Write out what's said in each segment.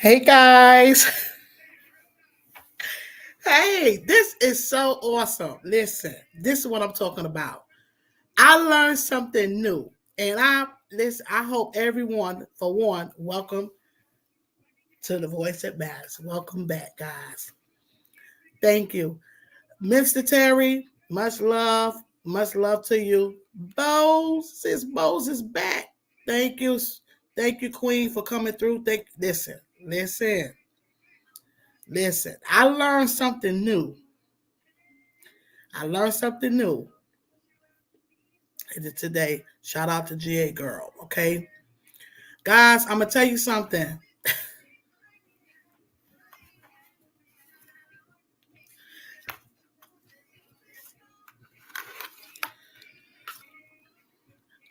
Hey guys. Hey, this is so awesome. Listen, this is what I'm talking about. I learned something new. And I hope everyone, for one, welcome to the Voice That Matters. Welcome back, guys. Thank you. Mr. Terry, much love to you. Bose is back. Thank you. Thank you, Queen, for coming through. Listen. I learned something new. I learned something new today. Shout out to GA Girl. Okay. Guys, I'm going to tell you something.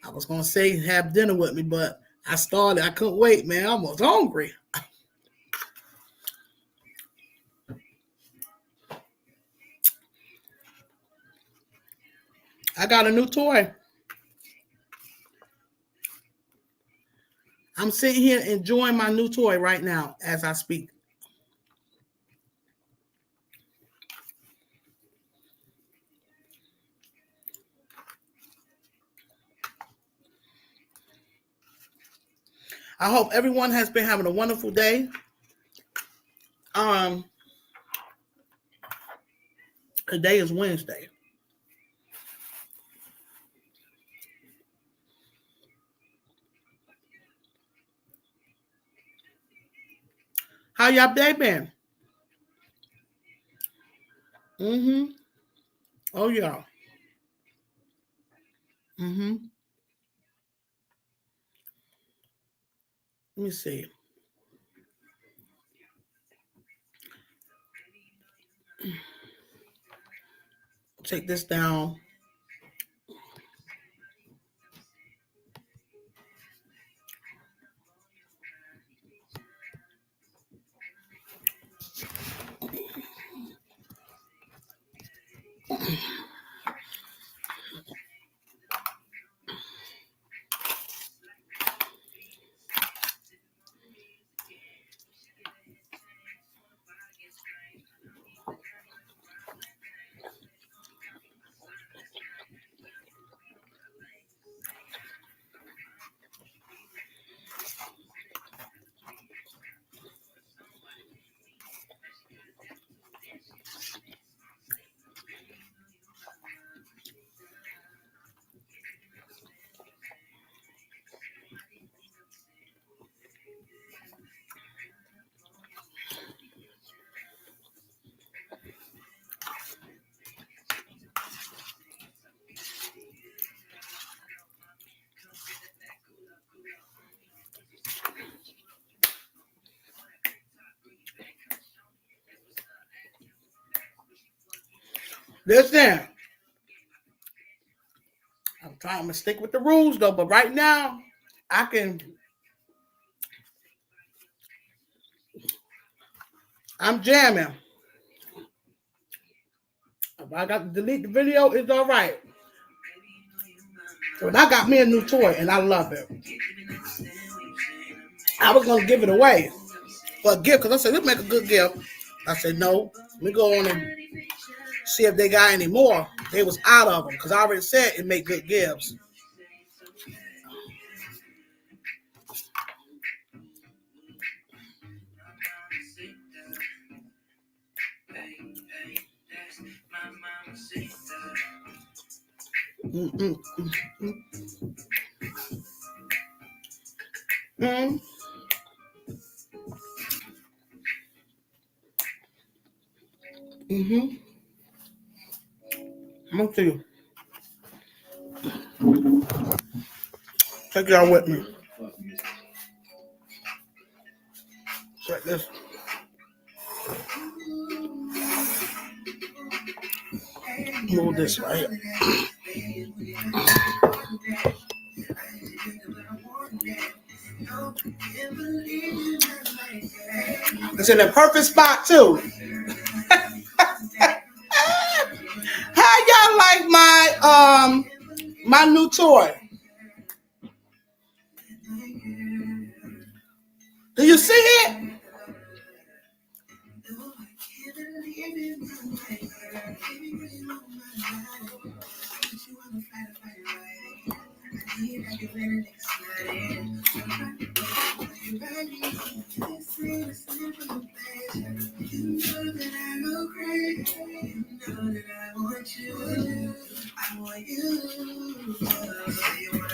I was going to say have dinner with me, but I couldn't wait, man. I was hungry. I got a new toy. I'm sitting here enjoying my new toy right now as I speak. I hope everyone has been having a wonderful day. Today is Wednesday. How y'all day been? Oh yeah. Let me see. Take this down. Listen, I'm trying to stick with the rules though, but right now I'm jamming. If I got to delete the video, it's all right. But I got me a new toy and I love it. I was gonna give it away for a gift because I said, let's make a good gift. I said, no, let me go on and see if they got any more. They was out of them because I already said it make good gifts. I'm gonna see you. Take y'all with me. Check this. Move this right. It's in the perfect spot too. How y'all like my new toy? Do you see it?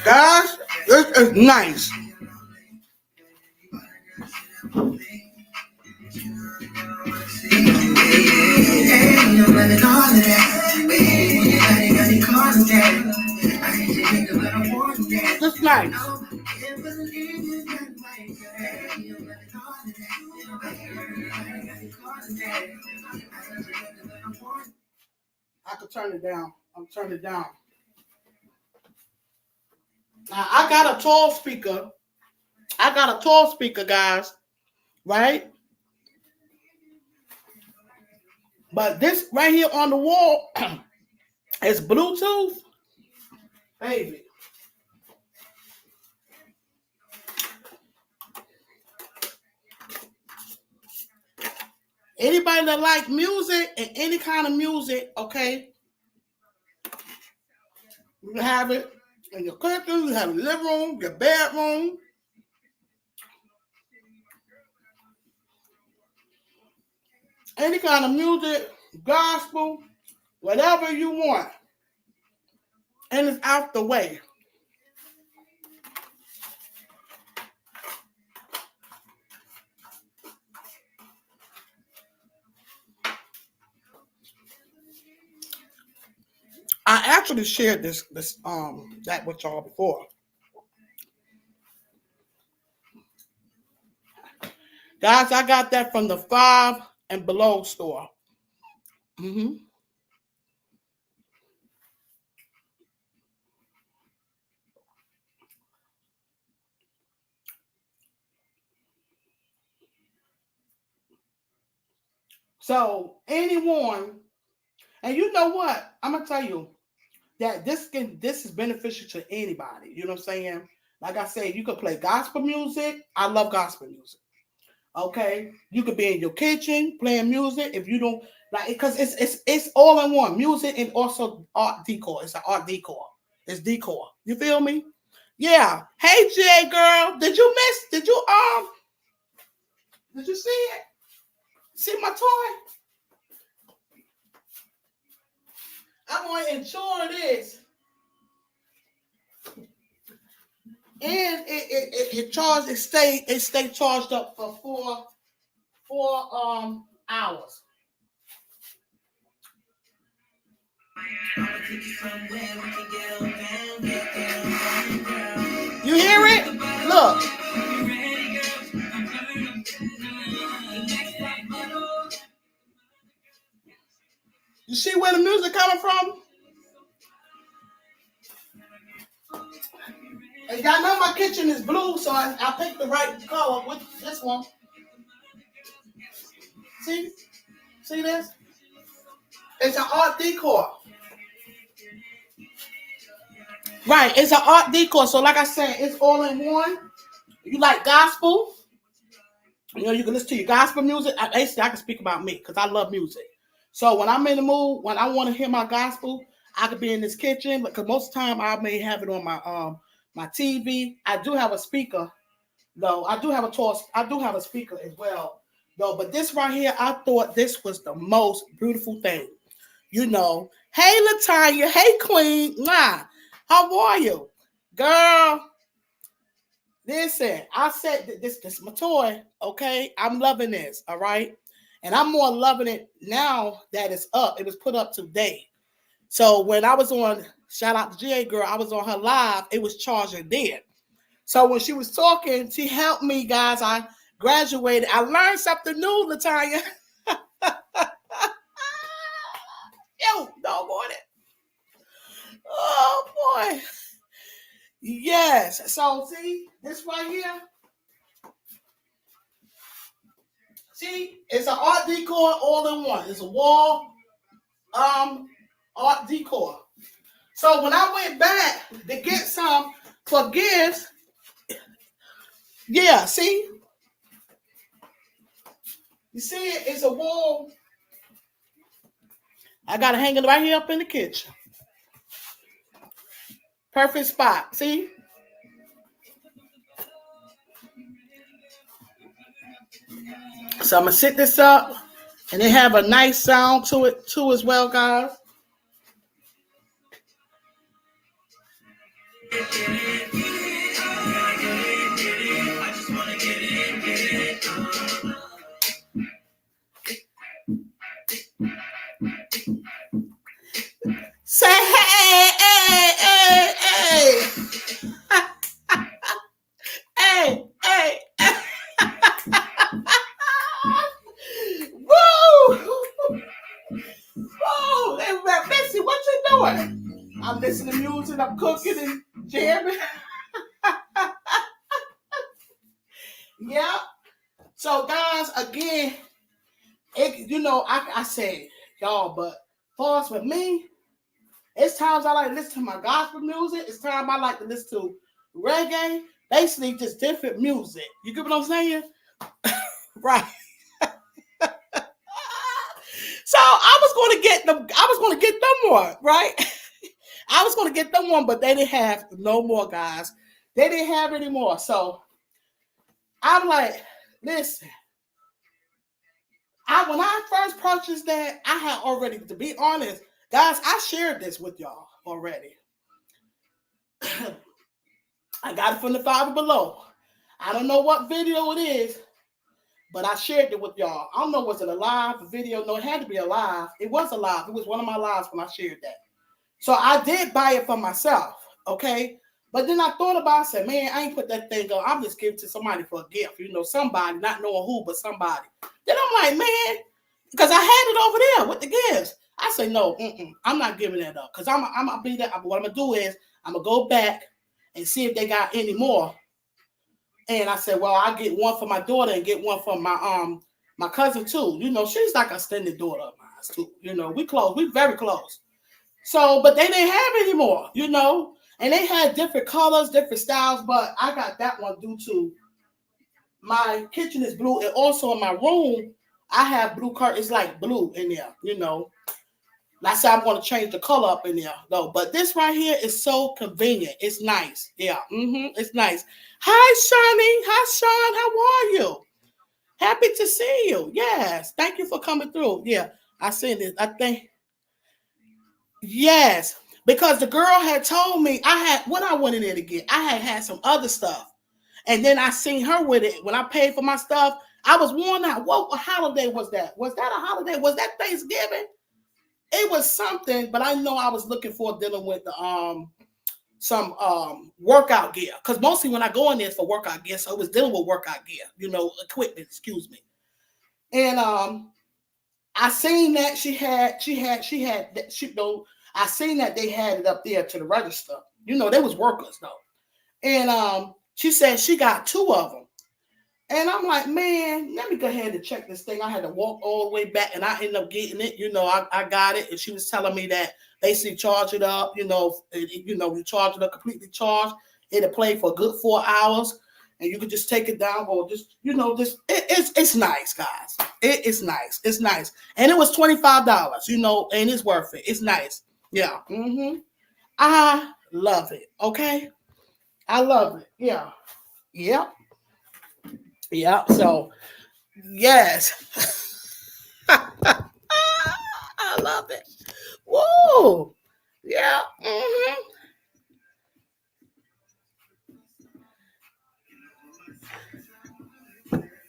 Guys, this is nice. Just nice. I could turn it down. I'm turning it down. Now I got a tall speaker. Guys. Right? But this right here on the wall is Bluetooth. Baby. Anybody that like music and any kind of music, okay, you can have it in your kitchen, you have your living room, your bedroom. Any kind of music, gospel, whatever you want. And it's out the way. I actually shared this that with y'all before. Guys, I got that from the 5 and Below store. Mm-hmm. So anyone, and you know what? I'm gonna tell you that this is beneficial to anybody. You know what I'm saying? Like I said, you could play gospel music. I love gospel music. Okay, you could be in your kitchen playing music if you don't like it, because it's all in one, music and also art decor. It's an art decor. It's decor. You feel me? Yeah. Hey Jay girl, did you miss? Did you see it? See my toy? I'm gonna enjoy this. And it charged, it stay charged up for four hours. You hear it? Look. You see where the music coming from? And y'all know my kitchen is blue, so I picked the right color with this one. See? See this? It's an art decor. Right, it's an art decor. So like I said, it's all in one. You like gospel? You know, you can listen to your gospel music. I can speak about me because I love music. So when I'm in the mood, when I want to hear my gospel, I could be in this kitchen because most of the time I may have it on my TV. I do have a speaker, though. I do have a speaker as well, though. But this right here, I thought this was the most beautiful thing. You know, hey Latanya, hey Queen, how are you, girl? Listen, I said this is my toy, okay? I'm loving this, all right? And I'm more loving it now that it's up. It was put up today. So when I was on, shout out to GA girl, I was on her live, it was charging then. So when she was talking, she helped me, guys. I graduated. I learned something new, Latanya. Yo, doggone it. Oh, boy. Yes. So, see, this right here. See, it's an art decor all in one. It's a wall art decor. So when I went back to get some for gifts, yeah, see? You see it? It's a wall. I got to hang it right here up in the kitchen. Perfect spot. See? So I'm gonna set this up, and they have a nice sound to it too as well, guys. Say hey, hey, hey, hey, hey, hey. Woo! Woo! Hey, Missy, what you doing? I'm listening to music, I'm cooking and jamming. Yeah. So, guys, again, I say, y'all, but for us with me, it's times I like to listen to my gospel music. It's times I like to listen to reggae. Basically, just different music. You get what I'm saying? Right. So I was going to get them. I was going to get them one, right? I was going to get them one, but they didn't have no more, guys. They didn't have any more. So I'm like, listen. When I first purchased that, I had already, to be honest, guys, I shared this with y'all already. I got it from the Father Below. I don't know what video it is, but I shared it with y'all. I don't know, was it a live video? No, it had to be a live. It was a live. It was one of my lives when I shared that. So I did buy it for myself, okay? But then I thought about it, I said, man, I ain't put that thing on. I'm just giving it to somebody for a gift. Somebody, not knowing who, but somebody. Then I'm like, man, because I had it over there with the gifts. I say, no, I'm not giving that up. Because I'm going to be that. What I'm going to do is I'm going to go back and see if they got any more. And I said, well, I'll get one for my daughter and get one for my cousin too. She's like a extended daughter of mine too. We close. We very close. So, but they didn't have any more, and they had different colors, different styles, but I got that one due to my kitchen is blue. And also in my room, I have blue curtains, like blue in there, Like I said, I'm going to change the color up in there, though. But this right here is so convenient. It's nice. Yeah, it's nice. Hi, Shani. Hi, Sean. How are you? Happy to see you. Yes. Thank you for coming through. Yeah, I seen this. I think. Yes, because the girl had told me what I went in there to get. I had some other stuff. And then I seen her with it. When I paid for my stuff, I was worn out. What holiday was that? Was that a holiday? Was that Thanksgiving? It was something, but I know I was looking for dealing with the some workout gear. Because mostly when I go in there it's for workout gear, so it was dealing with workout gear, equipment, excuse me. And I seen that I seen that they had it up there to the register. They was workers though. And she said she got 2 of them. And I'm like, man, let me go ahead and check this thing. I had to walk all the way back, and I ended up getting it. I got it, and she was telling me that basically charge it up. You charge it up completely charged. It'll play for a good 4 hours, and you can just take it down or it's nice, guys. It's nice. It's nice, and it was $25. And it's worth it. It's nice. Yeah. I love it. Okay. I love it. Yeah. Yep. Yeah, so yes. I love it. Woo! Yeah.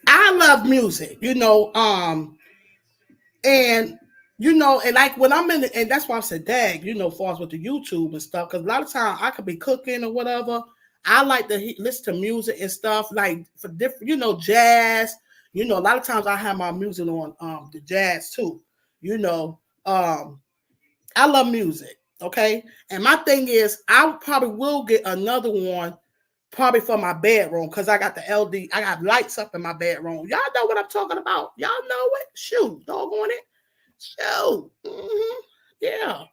I love music, and and like when I'm in and that's why I said, dang, far as with the YouTube and stuff, because a lot of times I could be cooking or whatever. I like to listen to music and stuff, like for different, jazz. A lot of times I have my music on the jazz too. I love music. Okay. And my thing is, I probably will get another one probably for my bedroom because I got the LD. I got lights up in my bedroom. Y'all know what I'm talking about. Y'all know it. Shoot, doggone it. Shoot. Yeah.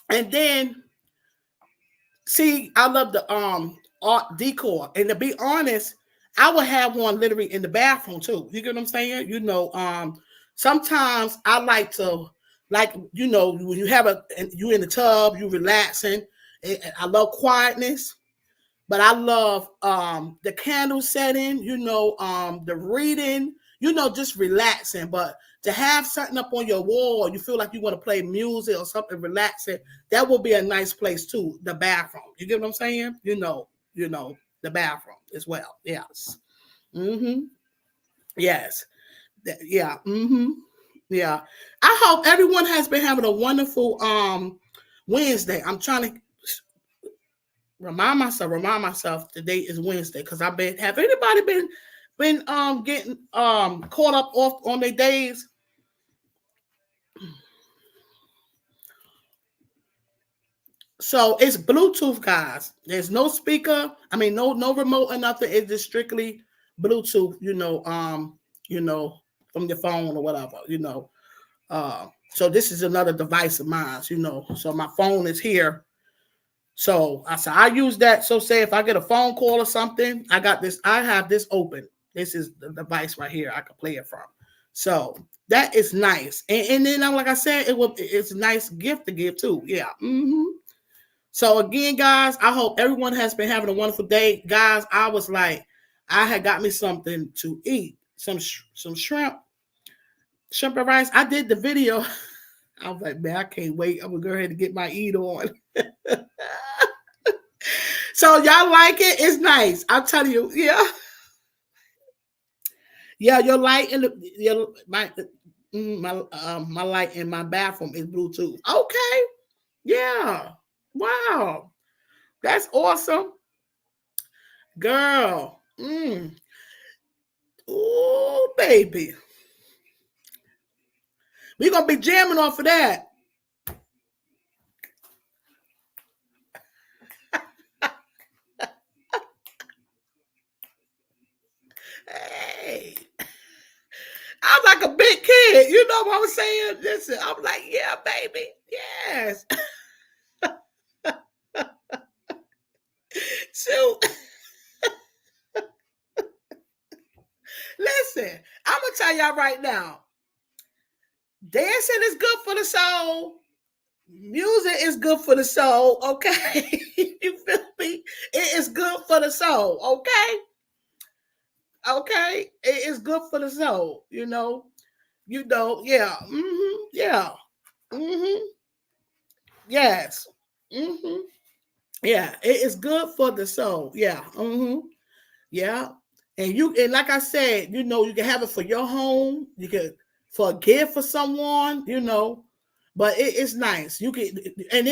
And then, see, I love the art decor. And to be honest, I would have one literally in the bathroom too. You get what I'm saying? Sometimes I like to, when you have you in the tub, you relaxing. I love quietness, But I love the candle setting, the reading, just relaxing. But to have something up on your wall, you feel like you want to play music or something relaxing, that would be a nice place too. The bathroom. You get what I'm saying? The bathroom as well. Yes. Mm-hmm. Yes. Yeah. Mm-hmm. Yeah. I hope everyone has been having a wonderful Wednesday. I'm trying to remind myself today is Wednesday because I've been have anybody been getting caught up off on their days. So it's Bluetooth, guys. There's no speaker. I mean, no remote or nothing. It's just strictly Bluetooth. You know, from your phone or whatever. So this is another device of mine. So my phone is here. So I said I use that. So say if I get a phone call or something, I got this. I have this open. This is the device right here. I can play it from. So that is nice. And then like I said, it's a nice gift to give too. Yeah. Mm-hmm. So again, guys, I hope everyone has been having a wonderful day. Guys, I was like, I had got me something to eat, some shrimp and rice. I did the video. I was like, man, I can't wait. I'm gonna go ahead and get my eat on. So y'all like it? It's nice. I'm telling you, yeah. Yeah, your light in my light in my bathroom is Bluetooth. Okay. Yeah. Wow. That's awesome. Girl. Oh, baby. We're gonna be jamming off of that. Hey. I'm like a big kid. You know what I was saying? Listen, I'm like, yeah, baby. Yes. So listen, I'm gonna tell y'all right now. Dancing is good for the soul. Music is good for the soul, okay? You feel me? It is good for the soul, okay? Okay? It is good for the soul, yeah. Mm-hmm. Yeah. Mm-hmm. Yes. Mm-hmm. Yeah. It is good for the soul. Yeah. Mm-hmm. Yeah. And like I said, you can have it for your home, you can for a gift for someone, but it's nice. You can, and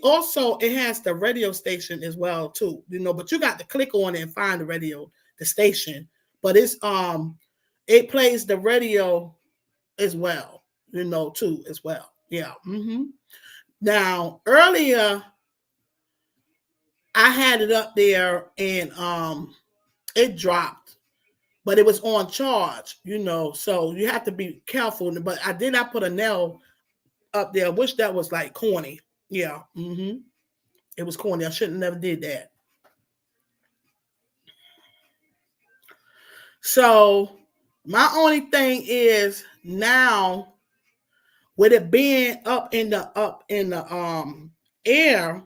also it has the radio station as well too, but you got to click on it and find the station. But it plays the radio as well, too as well. Yeah. Mm-hmm. Now earlier I had it up there and it dropped, but it was on charge, so you have to be careful. But I did not put a nail up there. I wish that was like corny. Yeah. Mm-hmm. It was corny. I shouldn't have never did that. So my only thing is now with it being up in the air,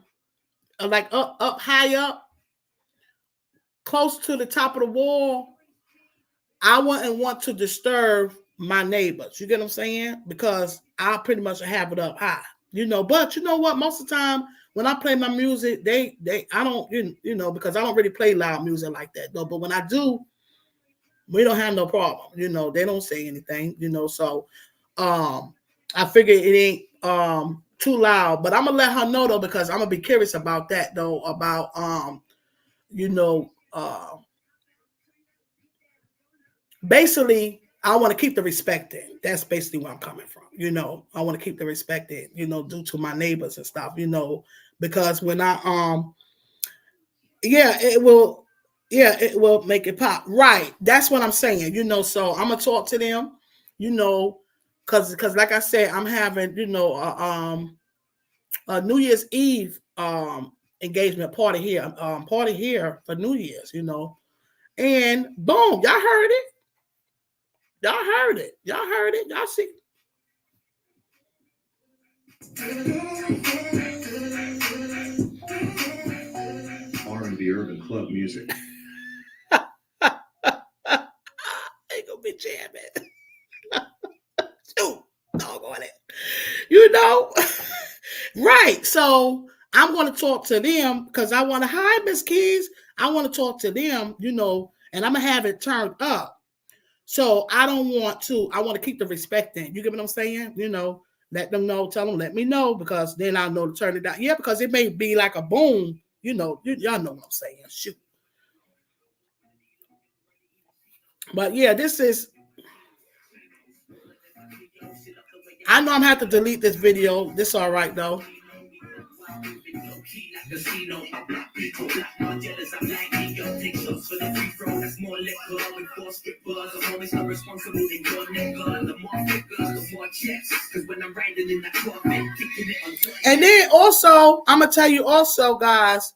like up high up, close to the top of the wall, I wouldn't want to disturb my neighbors. You get what I'm saying? Because I pretty much have it up high, But you know what? Most of the time when I play my music, I don't, because I don't really play loud music like that though. But when I do, we don't have no problem. They don't say anything. So I figure it ain't too loud. But I'm gonna let her know though because I'm gonna be curious about that though about you know basically I want to keep the respect in. That's basically where I'm coming from. I want to keep the respect in, due to my neighbors and stuff, because when I yeah, it will make it pop. Right. That's what I'm saying, so I'm gonna talk to them, because like I said, I'm having, a New Year's Eve engagement party here for New Year's, and boom, y'all heard it. Y'all heard it. Y'all heard it. Y'all see. to be urban club music. Ain't gonna be jamming. Shoot, doggone it. You know, right? So I'm going to talk to them because I want to. Hi, Miss Keys. I want to talk to them. You know, and I'm gonna have it turned up. So I don't want to. I want to keep the respect in. You get what I'm saying? You know, let them know. Tell them, let me know because then I know to turn it down. Yeah, because it may be like a boom. You know, y'all know what I'm saying. Shoot. But yeah, this is. I know I'm gonna have to delete this video. This all right though. And then also, I'm gonna tell you also, guys,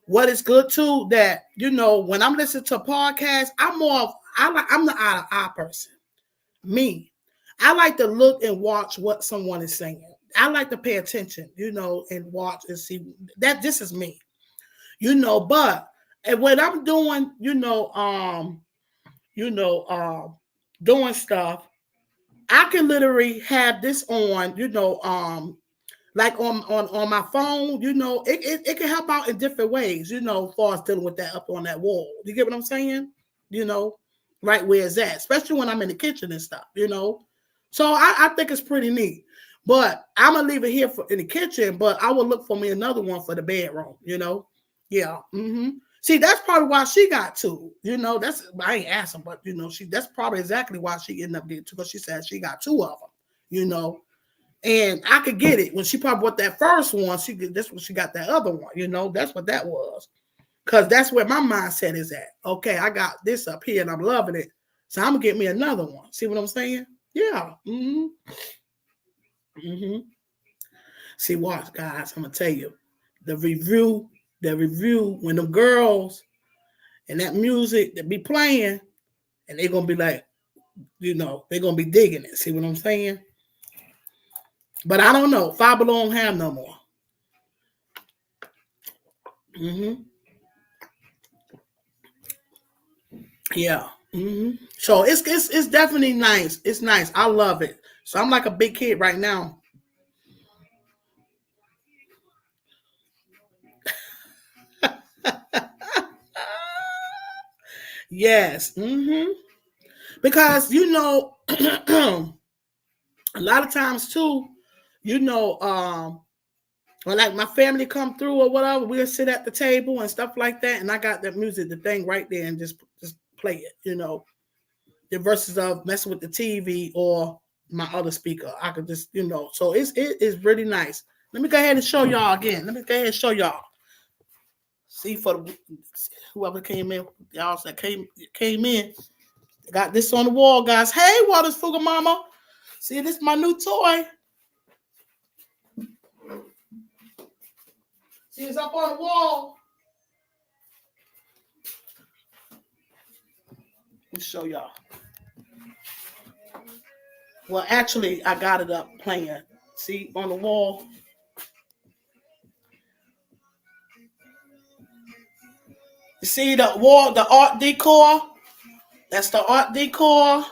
what is good too, that you know, when I'm listening to podcasts, I'm the eye person. Me. I like to look and watch what someone is saying. I like to pay attention, you know, and watch and see that this is me, you know, but and when I'm doing, doing stuff, I can literally have this on, like on my phone, you know, it can help out in different ways, you know, as far as dealing with that up on that wall. You get what I'm saying? You know, right where it's at, especially when I'm in the kitchen and stuff, you know. So I think it's pretty neat. But I'm gonna leave it here in the kitchen, but I will look for me another one for the bedroom, you know. Yeah. See, that's probably why she got two. You know, that's I ain't asking, but you know, that's probably exactly why she ended up getting two, because she said she got two of them, you know. And I could get it when she probably bought that first one. That's when she got that other one. You know, that's what that was. Because that's where my mindset is at. Okay, I got this up here and I'm loving it. So I'm going to get me another one. See what I'm saying? Yeah. See what, guys, I'm going to tell you. The review, when the girls and that music that be playing, and they're going to be like, you know, they're going to be digging it. See what I'm saying? But I don't know. Five Below don't have no more. Yeah. So it's definitely nice. It's nice. I love it. So I'm like a big kid right now. Yes. Because you know, a lot of times too, you know, when like my family come through or whatever, we'll sit at the table and stuff like that, and I got that music, the thing right there, and just play it. You know, the versus of messing with the TV or my other speaker. I could just, you know, so it is really nice. Let me go ahead and show y'all again. Let me go ahead and show y'all. See for whoever came in, y'all that came in. Got this on the wall, guys. Hey, Waters Fuga Mama. See, this is my new toy. See, it's up on the wall. Let me show y'all. Well, actually, I got it up playing. See, on the wall. You see the wall, the art decor? That's the art decor.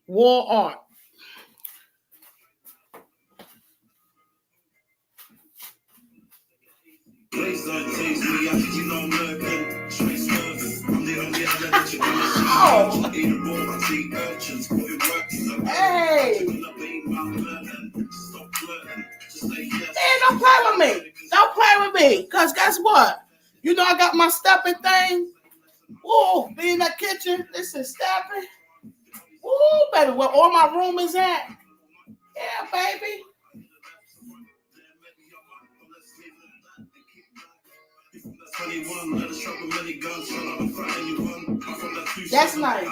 Wall art. Oh. Hey. Man, don't play with me. Don't play with me. Because guess what? You know I got my stepping thing. Whoa, be in that kitchen. This is stepping. Woo, baby, where all my room is at. Yeah, baby. That's nice.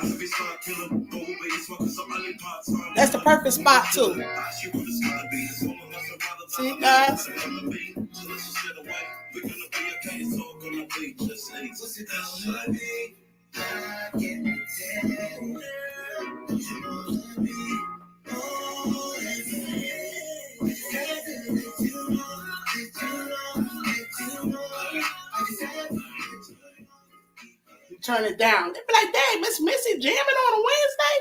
That's the perfect spot too. See, guys? turn it down. They be like, dang, Miss Missy jamming on a Wednesday.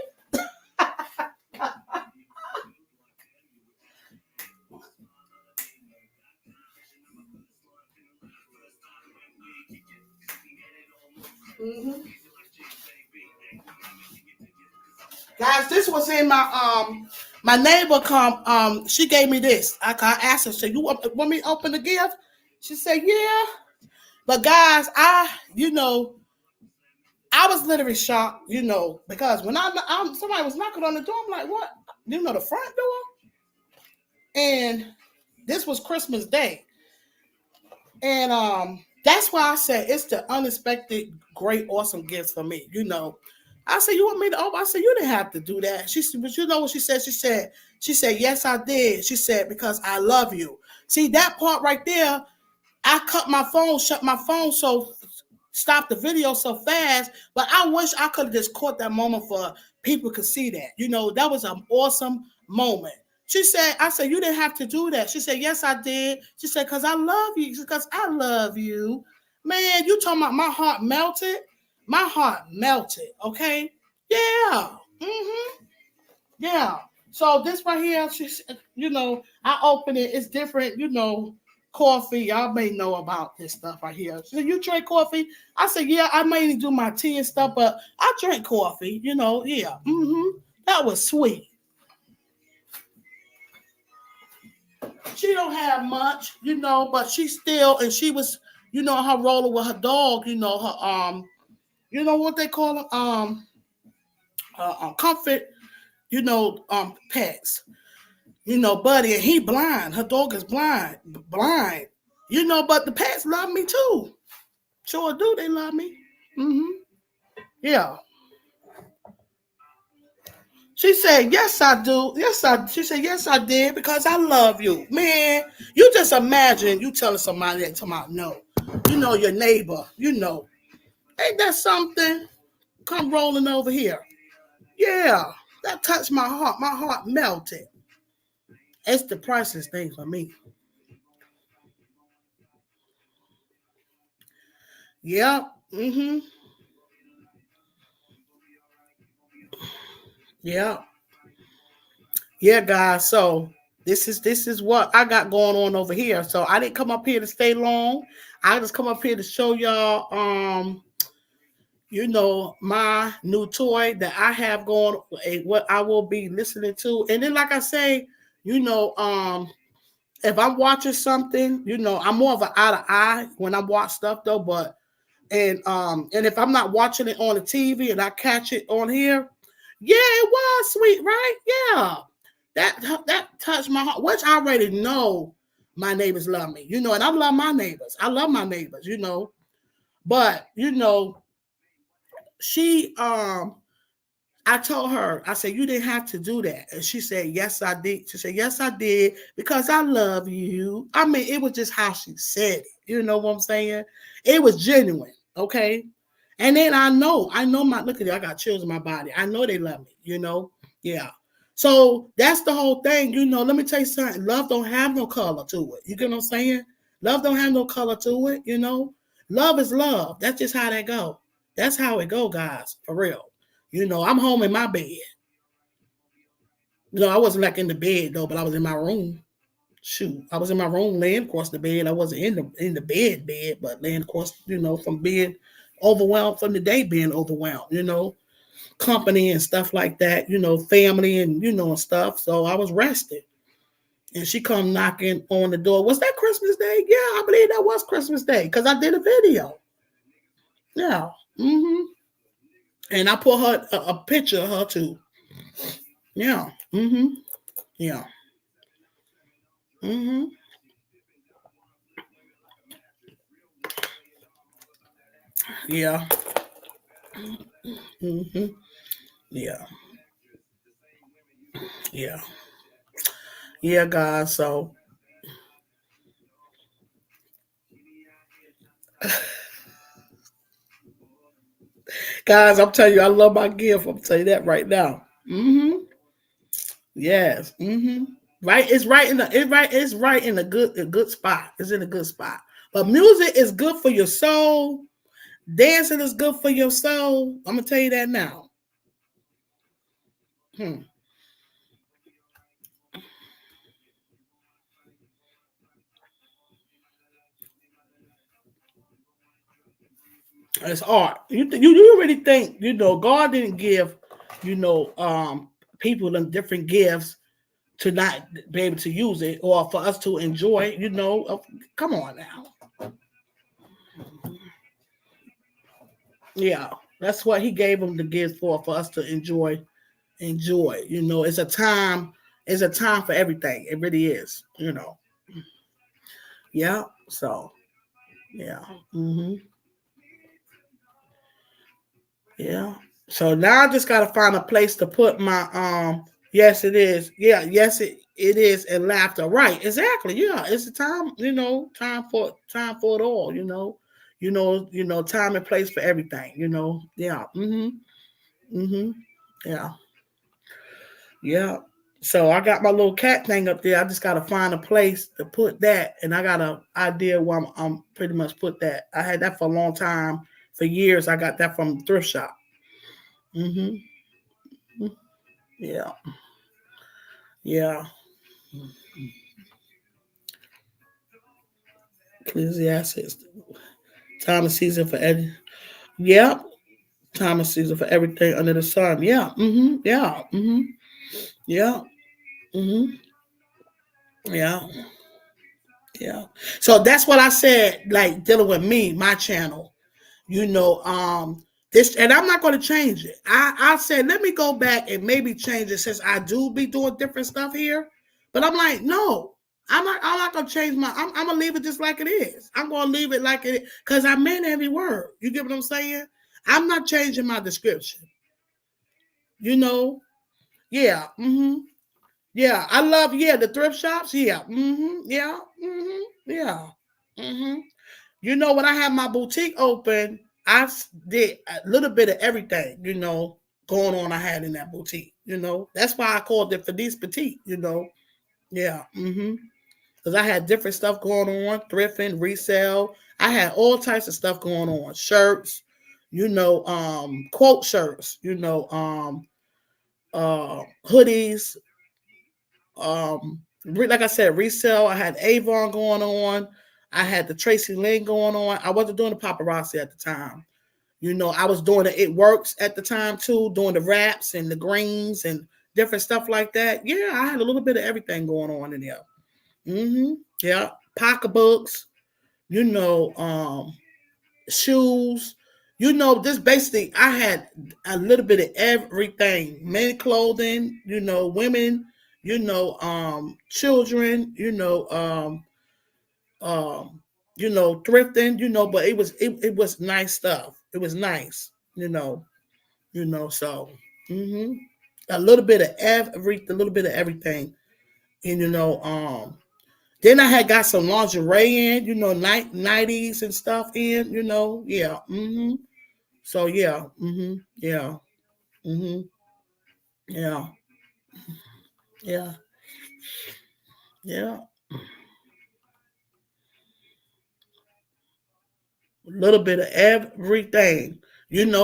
Mm-hmm. Guys, this was in my neighbor come she gave me this. I asked her, said, you want me to open the gift? She said, yeah. But guys, I was literally shocked, because when somebody was knocking on the door, I'm like, what? The front door? And this was Christmas Day. And that's why I said it's the unexpected, great, awesome gifts for me. I said, you want me to open? I said, you didn't have to do that. She said, but you know what she said? She said, yes, I did. She said, because I love you. See, that part right there, I shut my phone so stop the video so fast, but I wish I could have just caught that moment for people could see that. That was an awesome moment. I said, you didn't have to do that. She said, yes, I did. She said, because I love you. Because I love you. Man, you talking about my heart melted? My heart melted, okay? Yeah. Mm-hmm. Yeah. So this right here, I open it. It's different, coffee. Y'all may know about this stuff right here. She said, you drink coffee? I said, yeah, I mainly do my tea and stuff, but I drink coffee, yeah. Mm-hmm. That was sweet. She don't have much, but she still, and she was, her rolling with her dog, her, what they call them, comfort, pets. Buddy, and he blind. Her dog is blind. But the pets love me too. Sure do, they love me. Mm-hmm. Yeah. She said, yes, I do. She said, yes, I did, because I love you. Man, you just imagine you telling somebody that tomorrow, no. Your neighbor, Ain't that something? Come rolling over here. Yeah. That touched my heart. My heart melted. It's the priceless thing for me. Yep. Mm-hmm. Yeah. Yeah, guys. So this is what I got going on over here. So I didn't come up here to stay long. I just come up here to show y'all my new toy that I have going, what I will be listening to. And then like I say, if I'm watching something, I'm more of an eye to eye when I watch stuff though, but and if I'm not watching it on the TV and I catch it on here, yeah, it was sweet, right? Yeah. That touched my heart, which I already know my neighbors love me, and I love my neighbors. I love my neighbors, But she I told her, I said, you didn't have to do that. And she said, yes, I did. She said, yes, I did, because I love you. I mean, it was just how she said it. You know what I'm saying? It was genuine. Okay. And then I know look at it, I got chills in my body. I know they love me, Yeah. So that's the whole thing. Let me tell you something. Love don't have no color to it. You get what I'm saying? Love don't have no color to it. Love is love. That's just how that go. That's how it go, guys. For real. I'm home in my bed. I wasn't like in the bed though, but I was in my room. Shoot, I was in my room laying across the bed. I wasn't in the bed, but laying across, from being overwhelmed from the day being overwhelmed, company and stuff like that, family and and stuff. So I was resting. And she come knocking on the door. Was that Christmas Day? Yeah, I believe that was Christmas Day because I did a video. Yeah. Mm-hmm. And I put her a picture of her too. Yeah. Mm-hmm. Yeah. Mm-hmm. Yeah. Mm-hmm. Yeah. Yeah. Yeah, guys. So, guys, I'm telling you, I love my gift. I'm telling you that right now. Mm-hmm. Yes. Mm-hmm. Right. It's right in a good spot. It's in a good spot. But music is good for your soul. Dancing is good for your soul. I'm gonna tell you that now. Hmm. It's art. You really think God didn't give you know people them different gifts to not be able to use it or for us to enjoy it, come on now. Yeah, that's what he gave them the gifts for us to enjoy. It's a time for everything. It really is. Yeah. So yeah. Yeah. So now I just gotta find a place to put my yes it is. Yeah, yes it is, and laughter. Right, exactly. Yeah. It's a time, time for it all. Time and place for everything. Yeah. Mm-hmm. Yeah. Yeah. So I got my little cat thing up there. I just gotta find a place to put that, and I got an idea where I'm pretty much put that. I had that for a long time, for years. I got that from the thrift shop. Hmm. Yeah, yeah. Ecclesiastes. Time and season for every. Yeah, time and season for everything under the sun. Yeah. Yeah. Yeah. hmm Yeah. Yeah. So that's what I said. Like dealing with me, my channel. you know this, and I'm not going to change it. I said let me go back and maybe change it, since I do be doing different stuff here. But I'm like, no, I'm not going to change I'm going to leave it just like it is. I'm going to leave it like it is, because I meant every word. You get what I'm saying? I'm not changing my description. you know yeah. Yeah, I love, the thrift shops. Yeah. Yeah. Yeah. When I had my boutique open, did a little bit of everything, going on I had in that boutique. That's why I called it Felice Petite. Yeah. Because I had different stuff going on, thrifting, resale. I had all types of stuff going on. Shirts, quote shirts, hoodies, like I said, resale. I had Avon going on. I had the Tracy Lynn going on. I wasn't doing the paparazzi at the time. I was doing the It Works at the time too, doing the wraps and the greens and different stuff like that. Yeah, I had a little bit of everything going on in there. Yeah, pocketbooks, you know, um, shoes. Just basically, I had a little bit of everything: men clothing, women, children, thrifting, but it was nice stuff. It was nice, so hmm a little bit of a little bit of everything. And then I had got some lingerie in, nighties and stuff in. Yeah. So yeah. Yeah. hmm Yeah. Yeah. Yeah. A little bit of everything.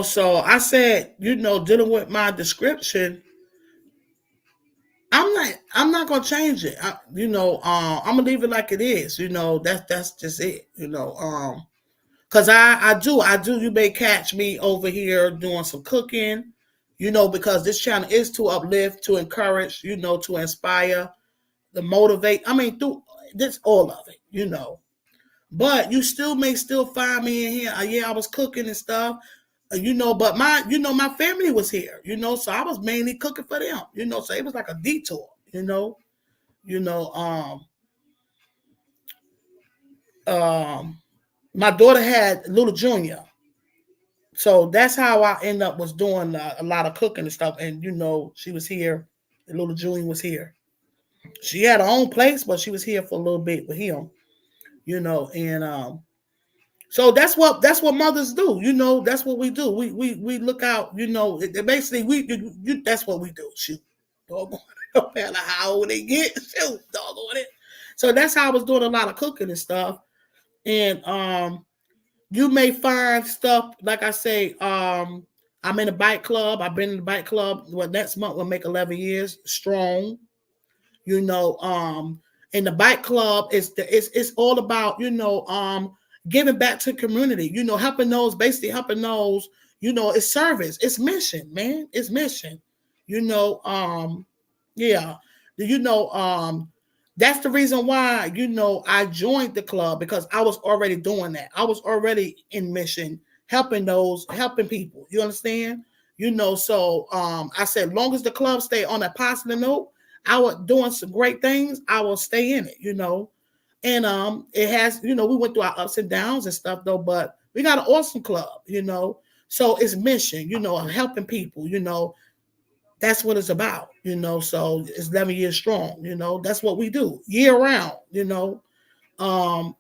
So I said, dealing with my description, I'm not gonna change it. I'm gonna leave it like it is. That's just it. Cause I do. You may catch me over here doing some cooking. Because this channel is to uplift, to encourage, to inspire, to motivate. I mean, through this, all of it. But you may still find me in here. Yeah, I was cooking and stuff. But my family was here. So I was mainly cooking for them. So it was like a detour. You know, um, my daughter had little Junior, so that's how I end up was doing a lot of cooking and stuff. And she was here. And little Junior was here. She had her own place, but she was here for a little bit with him. And so that's what mothers do. That's what we do. We look out. Basically that's what we do. Shoot, doggone it. No matter how old they get, shoot, doggone it. So that's how I was doing a lot of cooking and stuff. And You may find stuff like I say. I'm in a bike club. I've been in the bike club. Well, next month we'll make 11 years strong. You know, in the bike club, it's all about giving back to the community. You know, helping those, basically helping those. You know, it's service. It's mission, man. It's mission. You know, yeah. You know, that's the reason why, I joined the club, because I was already doing that. I was already in mission, helping people. You understand? You know, so I said, long as the club stay on a positive note, I was doing some great things, I will stay in it, And it has, we went through our ups and downs and stuff though, but we got an awesome club. So it's mission, helping people, that's what it's about. So it's 11 years strong. That's what we do year round. Um,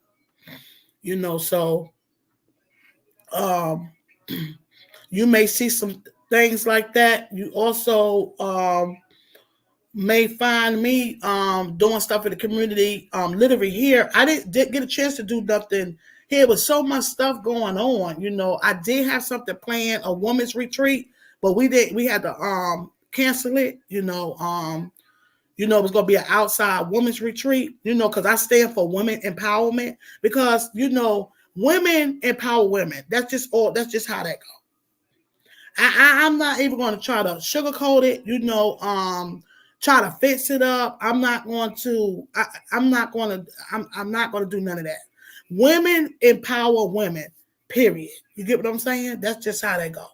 so um, you may see some things like that. You also may find me doing stuff in the community. Literally here, I didn't get a chance to do nothing here with so much stuff going on. I did have something planned, a women's retreat, but we had to cancel it. It was going to be an outside women's retreat, because I stand for women empowerment, because, women empower women. That's just how that goes. I'm not even going to try to sugarcoat it, try to fix it up. I'm not going to do none of that. Women empower women, period. You get what I'm saying? That's just how they go.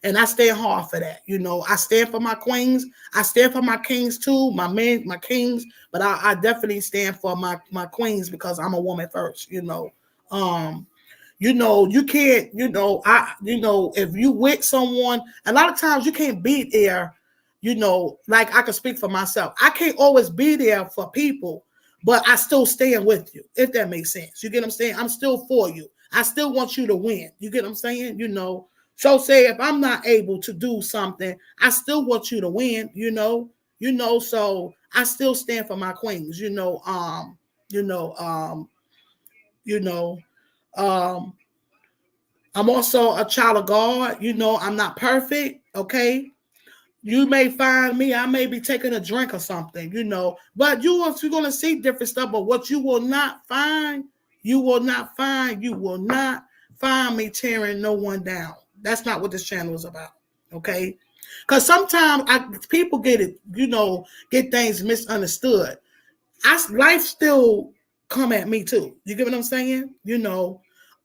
And I stand hard for that. I stand for my queens. I stand for my kings too, my men, my kings, but I definitely stand for my queens, because I'm a woman first. You can't, if you with someone, a lot of times you can't be there, like I can speak for myself. I can't always be there for people, but I still stand with you, if that makes sense. You get what I'm saying? I'm still for you. I still want you to win. You get what I'm saying? So say if I'm not able to do something, I still want you to win. So I still stand for my queens, you know, you know, um, I'm also a child of God. I'm not perfect. Okay. You may find me, I may be taking a drink or something, but you're going to see different stuff. But what you will not find, you will not find me tearing no one down. That's not what this channel is about. Okay. Because sometimes people get it, get things misunderstood. Life still come at me too. You get what I'm saying?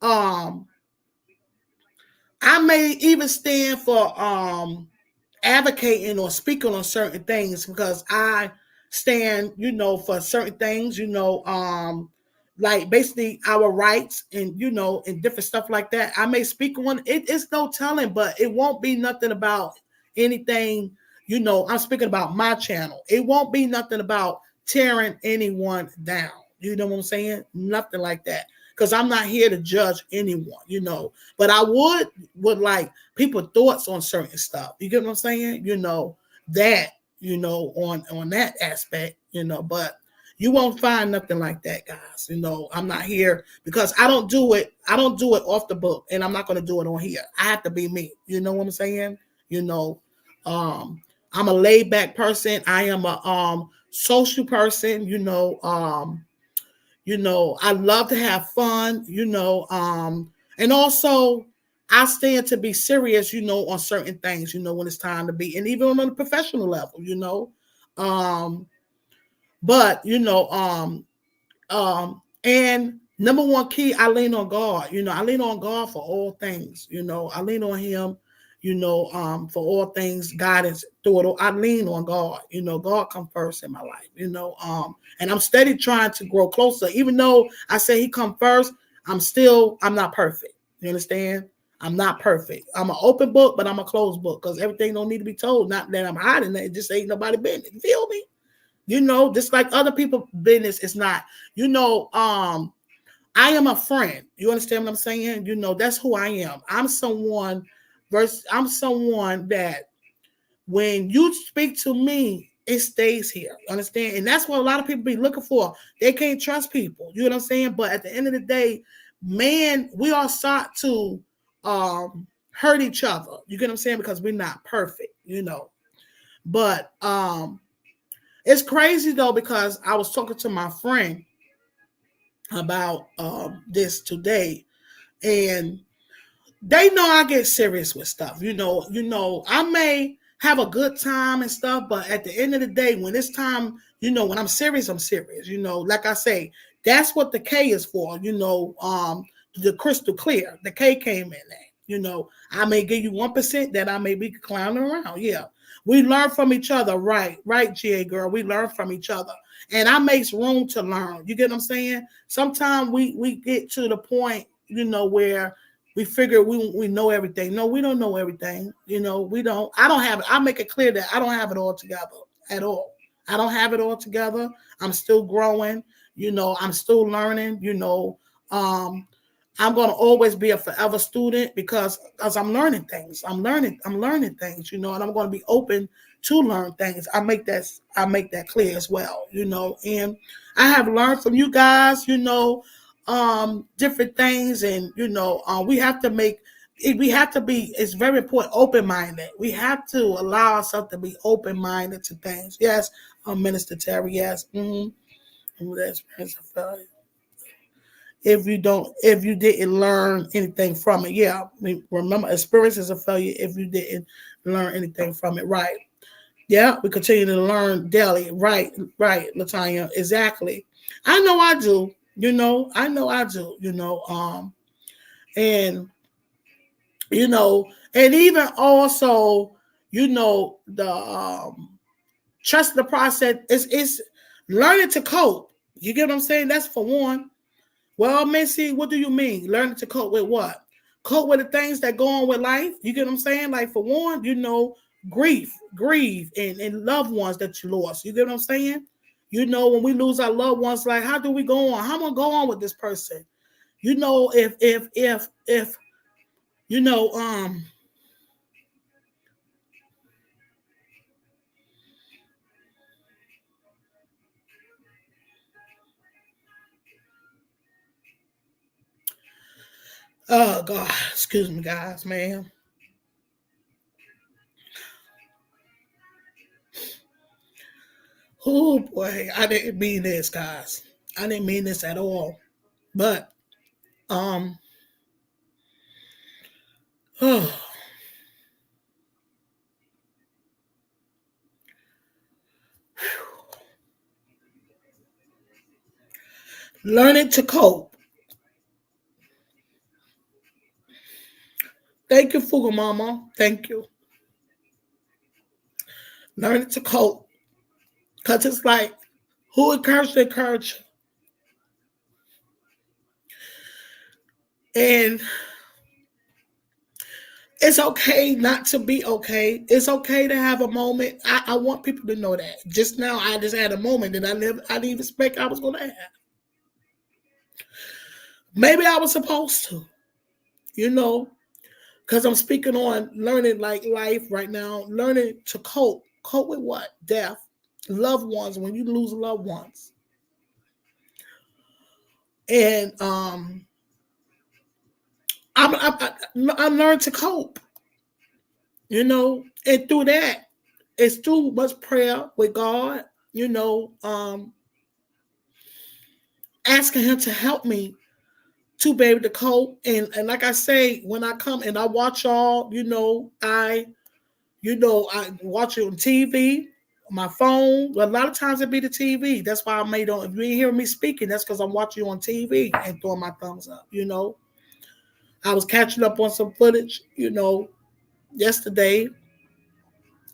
I may even stand for advocating or speaking on certain things, because I stand, for certain things, like basically our rights and different stuff like that. I may speak on it. It's no telling, but it won't be nothing about anything. I'm speaking about my channel. It won't be nothing about tearing anyone down. You know what I'm saying? Nothing like that. Because I'm not here to judge anyone. But I would like people thoughts on certain stuff. You get what I'm saying? That, on that aspect, but you won't find nothing like that, guys. I'm not here because I don't do it. I don't do it off the book, and I'm not going to do it on here. I have to be me. You know what I'm saying? I'm a laid back person. I am a social person. I love to have fun. And also I stand to be serious. On certain things. When it's time to be, and even on a professional level. But and number one key, I lean on God. I lean on God for all things. I lean on Him. For all things, guidance through it all. I lean on God. God come first in my life. And I'm steady trying to grow closer. Even though I say He come first, I'm not perfect. You understand? I'm not perfect. I'm an open book, but I'm a closed book, because everything don't need to be told. Not that I'm hiding it. It just ain't nobody business. You feel me? Just like other people business, it's not. I am a friend. You understand what I'm saying? That's who I am. I'm someone that when you speak to me, it stays here. Understand? And that's what a lot of people be looking for. They can't trust people. You know what I'm saying? But at the end of the day, man, we all sought to hurt each other. You get what I'm saying? Because we're not perfect, you know. But it's crazy though, because I was talking to my friend about this today, and they know I get serious with stuff. I may have a good time and stuff, but at the end of the day, when it's time, when I'm serious, I'm serious. Like I say, that's what the K is for. The crystal clear. The K came in there. I may give you 1% that I may be clowning around. Yeah. We learn from each other, right, GA girl. We learn from each other. And I makes room to learn. You get what I'm saying? Sometimes we get to the point, where we figure we know everything. No, we don't know everything. We don't. I don't have it. I make it clear that I don't have it all together at all. I don't have it all together. I'm still growing. I'm still learning. I'm going to always be a forever student because I'm learning things. I'm learning things, and I'm going to be open to learn things. I make that clear as well, and I have learned from you guys, different things, and we have to be, it's very important, open-minded. We have to allow ourselves to be open-minded to things. Yes, Minister Terry, yes. That's if you didn't learn anything from it. Yeah, remember, experience is a failure if you didn't learn anything from it. Right. Yeah, we continue to learn daily. Right, Latanya, exactly. I know I do. I know I do. And and even also, the trust the process is learning to cope. You get what I'm saying? That's for one. Well, Missy, what do you mean? Learning to cope with what? Cope with the things that go on with life. You get what I'm saying? Like, for one, grief, and loved ones that you lost. You get what I'm saying? When we lose our loved ones, like, how do we go on? How am I going to go on with this person? If you know, oh God, excuse me, guys, man. Oh boy, I didn't mean this, guys. I didn't mean this at all. But um, oh, learning to cope. Thank you, Fuga Mama. Thank you. Learning to cope. Because it's like, who encourage? And it's okay not to be okay. It's okay to have a moment. I want people to know that. Just now, I just had a moment that I didn't even expect I was going to have. Maybe I was supposed to, because I'm speaking on learning like life right now, learning to cope. Cope with what? Death. Loved ones, when you lose loved ones. And I learned to cope, and through that, it's through much prayer with God, asking Him to help me to be able to cope. And like I say, when I come and I watch y'all, I watch it on TV, my phone. A lot of times it be the TV. That's why I made on. If you ain't hearing me speaking, that's because I'm watching you on TV and throwing my thumbs up. I was catching up on some footage, yesterday,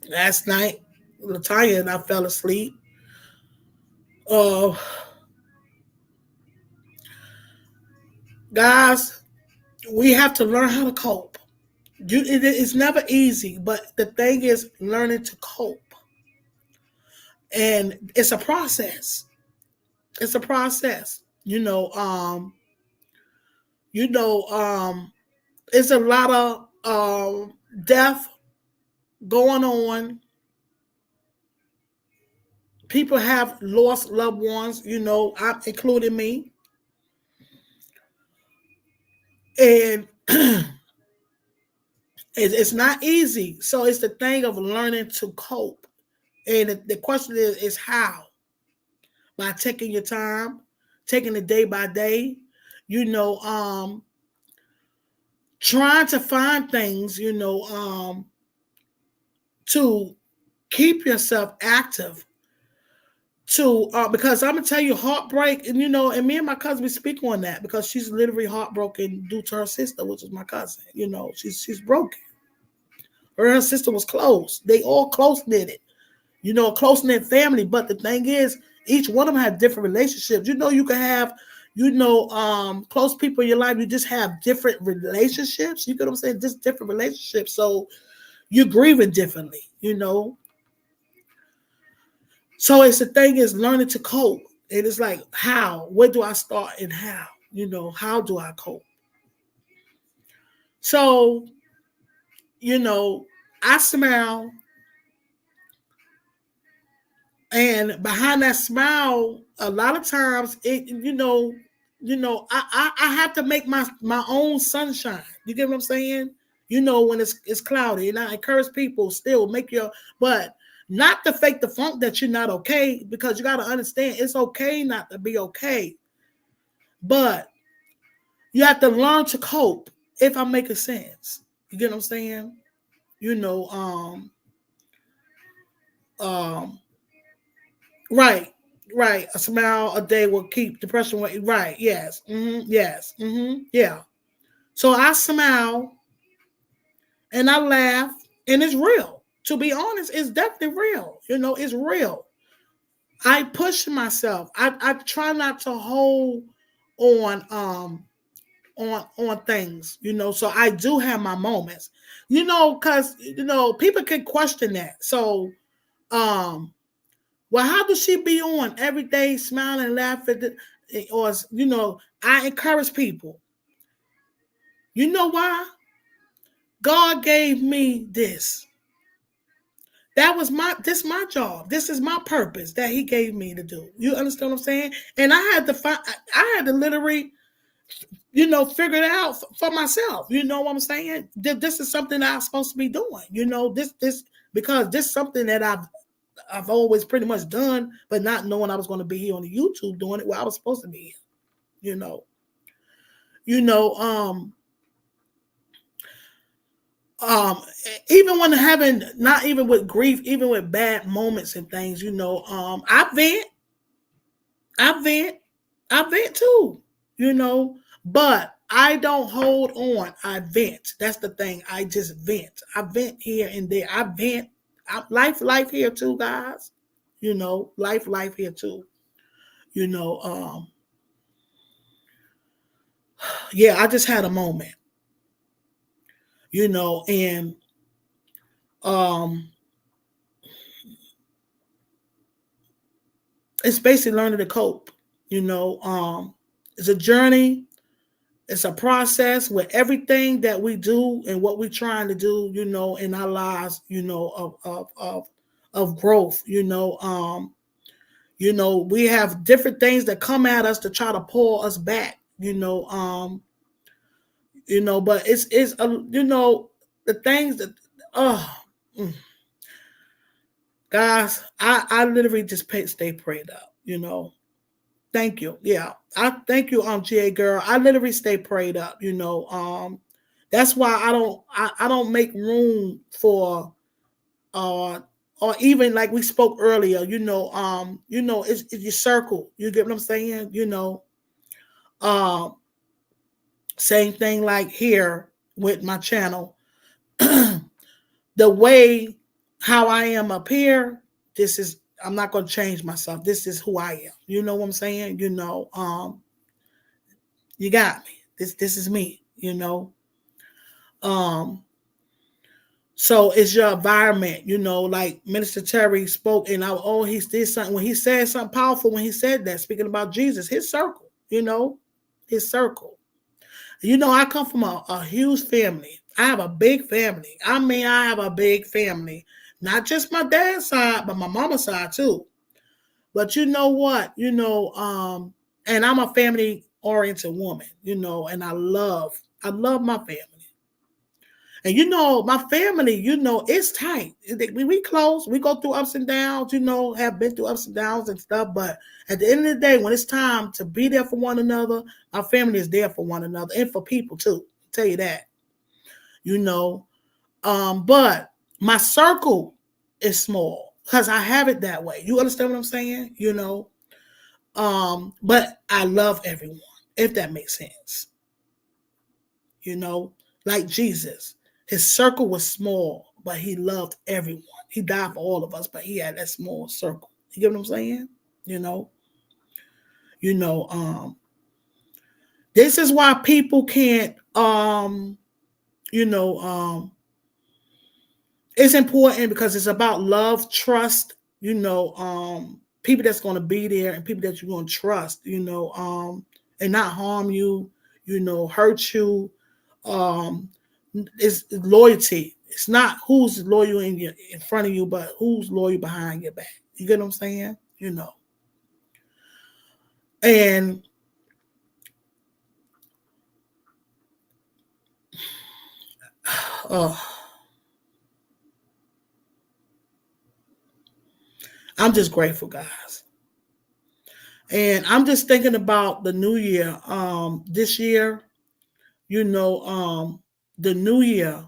last night. Latanya and I fell asleep. Uh, Guys, we have to learn how to cope. It's never easy, but the thing is learning to cope, and it's a process. It's a process. You know, it's a lot of death going on people have lost loved ones, including me. And it's not easy. So it's the thing of learning to cope. And the question is how? By taking your time, taking it day by day, you know, trying to find things, to keep yourself active. To because I'm gonna tell you, heartbreak, and and me and my cousin we speak on that because she's literally heartbroken due to her sister, which is my cousin. She's broken. Her sister was close. They all close knitted. A close knit family. But the thing is, each one of them had different relationships. You can have, close people in your life. You just have different relationships. You get what I'm saying? Just different relationships. So you're grieving differently. So it's the thing is learning to cope. And it's like, how? Where do I start and how? How do I cope? So, I smile. And behind that smile, a lot of times I have to make my own sunshine. You get what I'm saying? When it's cloudy. And I encourage people still but not to fake the funk that you're not okay, because you gotta understand it's okay not to be okay. But you have to learn to cope, if I'm making sense. You get what I'm saying? Um Right, right. A smile a day will keep depression away. Right, yes. Yes. Yeah. So I smile and I laugh, and it's real. To be honest, it's definitely real. It's real. I push myself. I try not to hold on on things, so I do have my moments. Because people can question that. So well, how does she be on every day smiling and laughing? Or, I encourage people. You know why? God gave me this. This is my job. This is my purpose that he gave me to do. You understand what I'm saying? And I had to literally, figure it out for myself. You know what I'm saying? This is something that I'm supposed to be doing. Because this is something that I've always pretty much done, but not knowing I was going to be here on the YouTube doing it where I was supposed to be here. You know, you know, um, um, even when having, not even with grief, even with bad moments and things, I vent, I vent too, but I don't hold on. I vent. That's the thing. I just vent. I vent here and there. I vent. Life here too, guys. Life here too. You know, um, yeah, I just had a moment, and um, it's basically learning to cope. It's a journey. It's a process with everything that we do and what we're trying to do, in our lives, of growth. We have different things that come at us to try to pull us back. But it's the things that oh. Guys, I literally just stay prayed up, Thank you. Yeah. I thank you, GA girl. I literally stay prayed up, That's why I don't make room for or even like we spoke earlier, it's your circle. You get what I'm saying? Um, same thing like here with my channel. The way how I am up here, I'm not going to change myself. This is who I am. You know what I'm saying? You got me. This is me, Um, so it's your environment, like Minister Terry spoke, and he did something when he said something powerful when he said that, speaking about Jesus, his circle, his circle. I come from a huge family. I have a big family. I mean, I have a big family. Not just my dad's side, but my mama's side too. But you know what? And I'm a family oriented woman, and I love my family. And my family, it's tight. We close, we go through ups and downs, have been through ups and downs and stuff. But at the end of the day, when it's time to be there for one another, my family is there for one another and for people too. I'll tell you that. You know. But my circle is small because I have it that way. You understand what I'm saying? But I love everyone, if that makes sense. You know, like Jesus. His circle was small, but he loved everyone. He died for all of us, but he had that small circle. You get what I'm saying? You know, you know, this is why people can't you know, it's important because it's about love, trust, people that's gonna be there and people that you're gonna trust, and not harm you, hurt you. Um, it's loyalty. It's not who's loyal in front of you, but who's loyal behind your back. You get what I'm saying? And uh, I'm just grateful, guys. And I'm just thinking about the new year. This year, you know, the new year.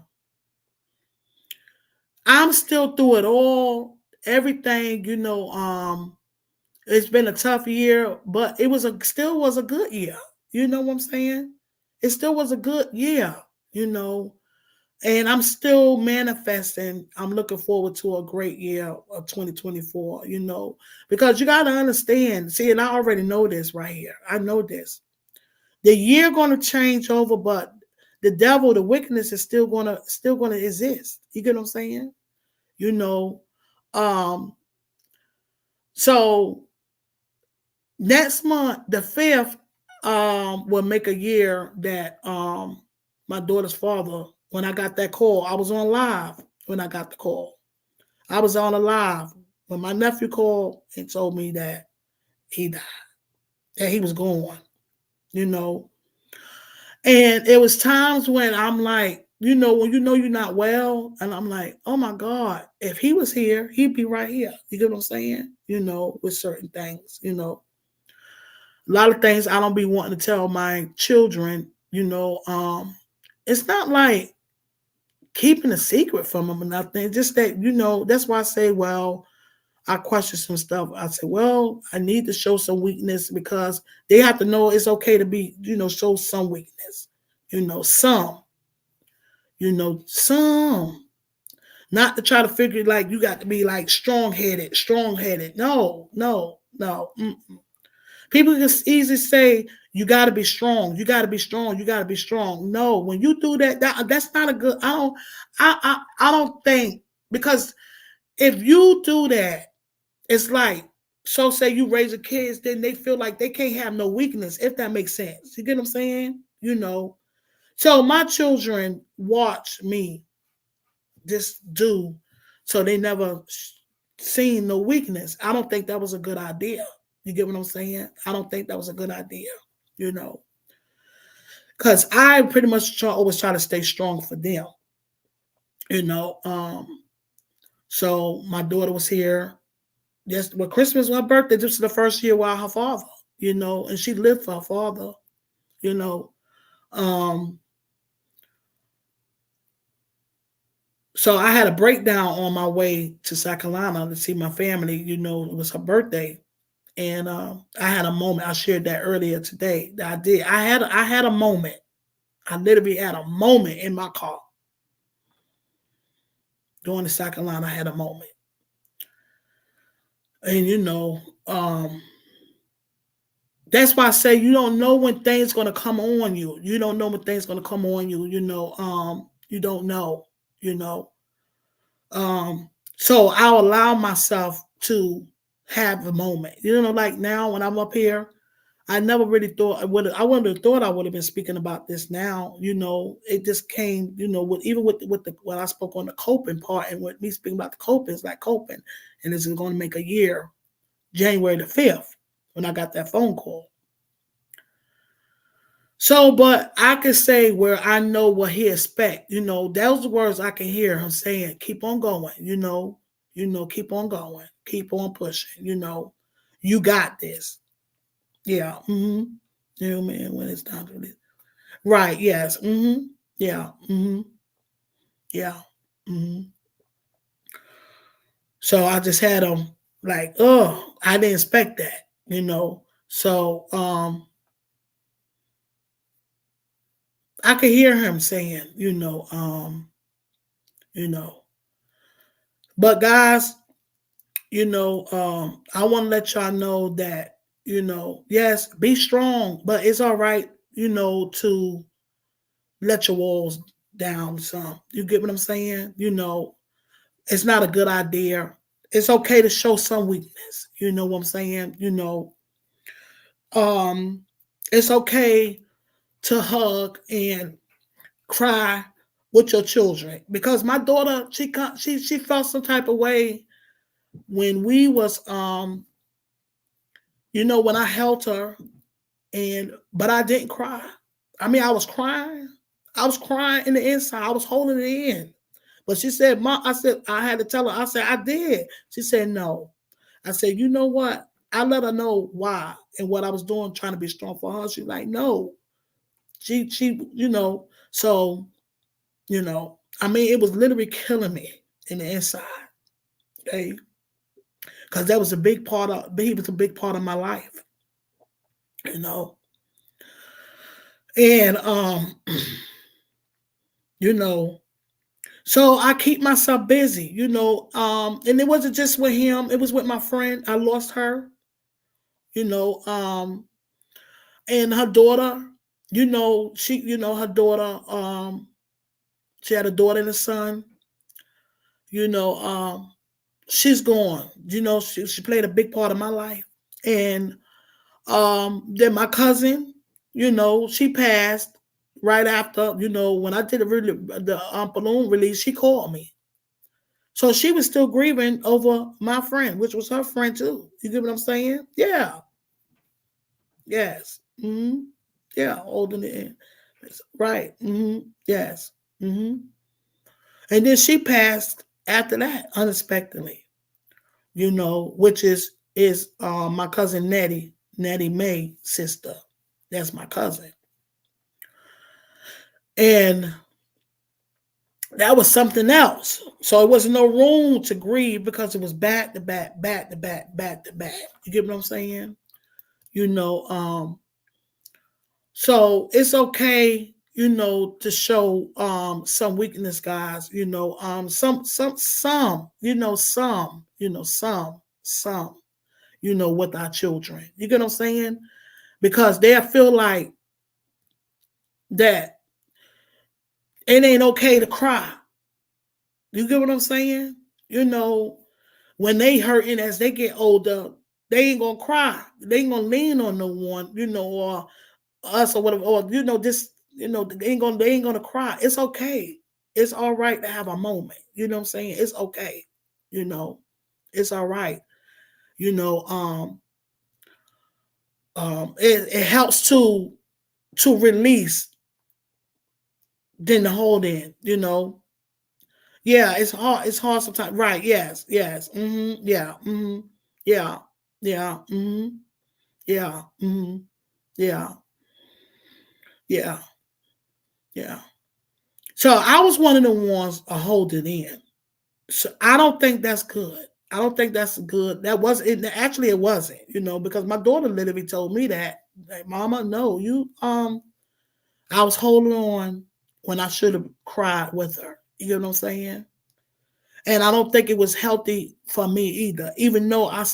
I'm still through it all. Everything, it's been a tough year, but it was still was a good year. You know what I'm saying? It still was a good year, you know. And I'm still manifesting. I'm looking forward to a great year of 2024, because you got to understand. See, and I already know this right here. I know this. The year going to change over, but the devil, the wickedness is still gonna exist. You get what I'm saying? You know, um, so next month, the 5th, will make a year that my daughter's father, when I got that call, I was on live when I got the call. I was on a live when my nephew called and told me that he died, that he was gone, you know. And it was times when I'm like, when you're not well, and I'm like, oh my God, if he was here, he'd be right here. You get what I'm saying? With certain things, a lot of things I don't be wanting to tell my children, it's not like keeping a secret from them or nothing. Just that, that's why I say, well, I question some stuff. I say, well, I need to show some weakness because they have to know it's okay to be, show some weakness, some, some. Not to try to figure like you got to be like strong headed, strong headed. No, no, no. Mm-mm. People can easily say you got to be strong. You got to be strong. You got to be strong. No, when you do that's not a good. I don't think because if you do that, it's like so. Say you raise the kids, then they feel like they can't have no weakness. If that makes sense, you get what I'm saying? So my children watch me just do, so they never seen no weakness. I don't think that was a good idea. You get what I'm saying? I don't think that was a good idea, you know, because I pretty much always try to stay strong for them, you know. So my daughter was here. Yes, well, Christmas was her birthday. This is the first year without her father, and she lived for her father, you know. Um, so I had a breakdown on my way to South Carolina to see my family. It was her birthday, and I had a moment. I shared that earlier today. That I did. I had a moment. I literally had a moment in my car going to South Carolina. I had a moment, and that's why I say you don't know when things gonna come on you. You don't know when things gonna come on you. You don't know. You know, so I'll allow myself to have a moment. Like now when I'm up here, I never really thought I wouldn't have thought I would have been speaking about this now. It just came, with the when I spoke on the coping part and with me speaking about the coping, it's like coping, and it's going to make a year January the 5th, when I got that phone call. So, but I can say where I know what he expect. Those words I can hear him saying, keep on going, keep on going, keep on pushing, you got this. Yeah. Man, when it's time to this. Right, yes. Yeah. Yeah. hmm So I just had him like, oh, I didn't expect that. So I could hear him saying, you know. But guys, I want to let y'all know that, yes, be strong, but it's all right, to let your walls down some. You get what I'm saying? It's not a good idea. It's okay to show some weakness. You know what I'm saying? Um, it's okay to hug and cry with your children because my daughter, she felt some type of way when we was when I held her, but I didn't cry. I mean, I was crying. I was crying in the inside. I was holding it in. But she said, Mom, I said, I had to tell her, I said, I did. She said, no. I said, you know what? I let her know why and what I was doing, trying to be strong for her. She's like, no. So, I mean, it was literally killing me in the inside. Okay. Because that was he was a big part of my life, you know. And you know, so I keep myself busy, and it wasn't just with him, it was with my friend. I lost her, you know, um, and her daughter, her daughter, she had a daughter and a son, you know, um, she's gone. She played a big part of my life. And then my cousin, she passed right after, when I did the balloon release, she called me. So she was still grieving over my friend, which was her friend too. You get what I'm saying? Yeah. Yes. Yeah. Holding it in. Right. Yes. And then she passed after that unexpectedly. Which is my cousin Nettie May sister. That's my cousin. And that was something else. So it wasn't no room to grieve because it was back to back, back to back, back to back. You get what I'm saying? You know, um, so it's okay, to show some weakness, guys. Some, some, with our children. You get what I'm saying? Because they feel like that it ain't okay to cry. You get what I'm saying? When they hurting as they get older, they ain't gonna cry. They ain't gonna lean on no one, or us or whatever, or this, they ain't gonna cry. It's okay. It's all right to have a moment. You know what I'm saying? It's okay. You know, it's all right. You know, it helps to release than to hold in. Yeah, it's hard. It's hard sometimes. Right. Yes. Yes. Yeah. Yeah. Yeah. Yeah. Yeah. Yeah. Yeah. So I was one of the ones holding in. So I don't think that's good. I don't think that's good. That was it. Actually, it wasn't. Because my daughter literally told me that, like, Mama, no, I was holding on when I should have cried with her. You know what I'm saying? And I don't think it was healthy for me either. Even though I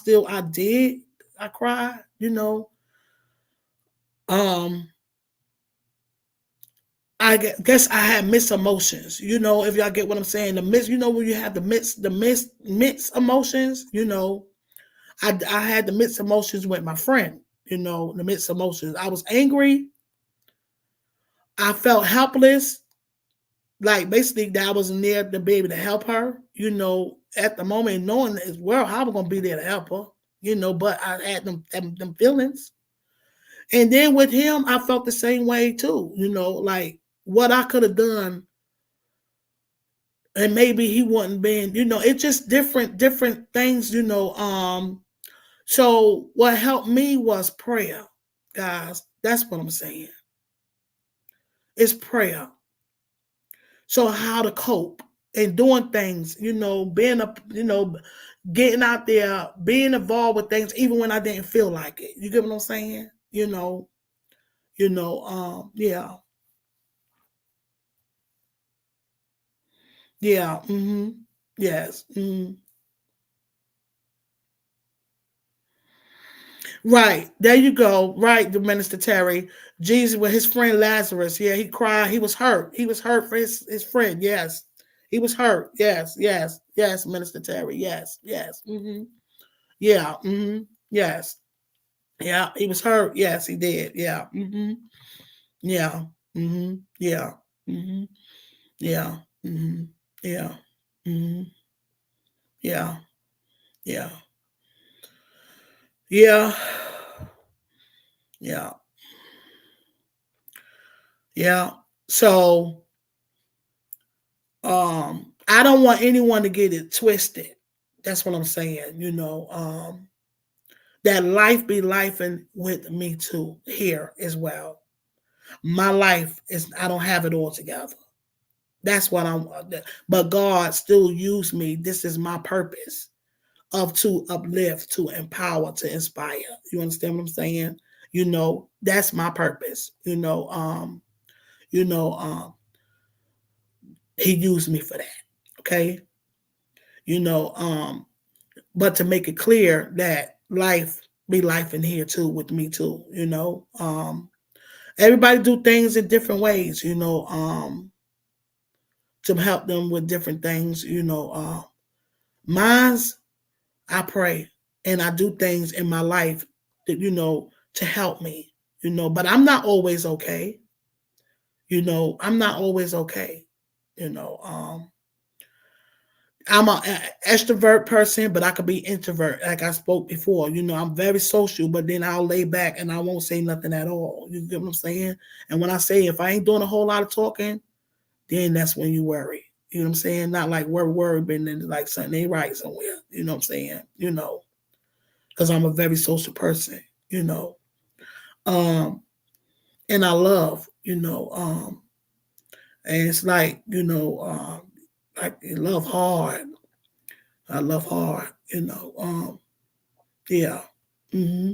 cried, Um, I guess I had mixed emotions. If y'all get what I'm saying, the mix. When you have the mixed emotions. I had the mixed emotions with my friend. The mixed emotions. I was angry. I felt helpless. Like, basically, that I wasn't there to be able to help her. At the moment, knowing as well how I'm gonna be there to help her. but I had them feelings. And then with him, I felt the same way too, like what I could have done, and maybe he wouldn't been, it's just different things, so what helped me was prayer, guys. That's what I'm saying. It's prayer. So how to cope and doing things, being getting out there, being involved with things, even when I didn't feel like it. You get what I'm saying? Yeah, yeah, yes, right. There you go. Right, the Minister Terry. Jesus with his friend Lazarus. Yeah, he cried. He was hurt. He was hurt for his friend. Yes. He was hurt. Yes, yes, yes, Minister Terry. Yes, yes. Yeah. Yes. Yeah. He was hurt. Yes, he did. Yeah. Yeah. Yeah. hmm Yeah. Yeah. hmm Yeah. Yeah. Yeah. Yeah. Yeah. So I don't want anyone to get it twisted. That's what I'm saying. That life be life and with me too here as well. My life is, I don't have it all together. That's what I'm, but God still used me. This is my purpose of to uplift, to empower, to inspire. You understand what I'm saying? That's my purpose. You know, he used me for that. Okay. You know, but to make it clear that life be life in here too with me too. Everybody do things in different ways. To help them with different things. Mine's, I pray and I do things in my life that to help me. But I'm not always okay. I'm not always okay. You know, I'm an extrovert person, but I could be introvert, like I spoke before. I'm very social, but then I'll lay back and I won't say nothing at all. You get what I'm saying? And when I say if I ain't doing a whole lot of talking, then that's when you worry. You know what I'm saying? Not like worry, but then like something ain't right somewhere. You know what I'm saying? Because I'm a very social person. You know, um, and I love. And it's like like I love hard. I love hard. Yeah. hmm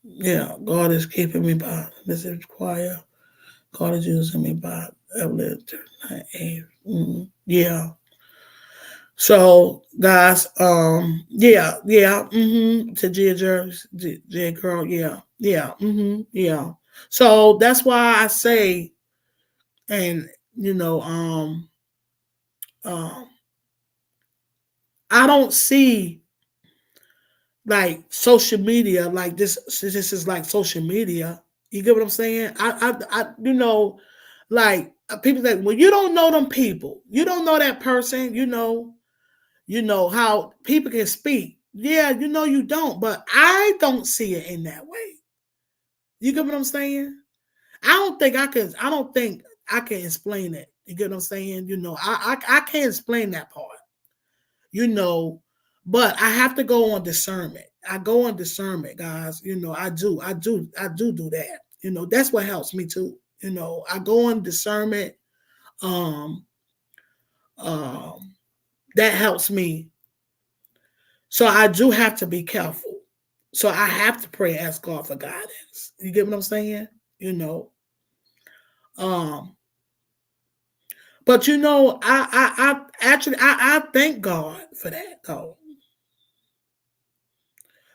Yeah. God is keeping me by this is choir. God is using me by Evelyn. Yeah. So guys, yeah. To J girl, yeah, yeah, yeah. So that's why I say, and um, I don't see like social media like this. This is like social media. You get what I'm saying? Like people say, well, you don't know them people. You don't know that person. How people can speak. Yeah, you don't, but I don't see it in that way. You get what I'm saying? I don't think I can explain it. You get what I'm saying? I can't explain that part. You know, but I have to go on discernment. I go on discernment, guys. I do that. That's what helps me too. I go on discernment. Um, um, that helps me. So I do have to be careful. So I have to pray, ask God for guidance. You get what I'm saying? You know. Um, but I actually I thank God for that though.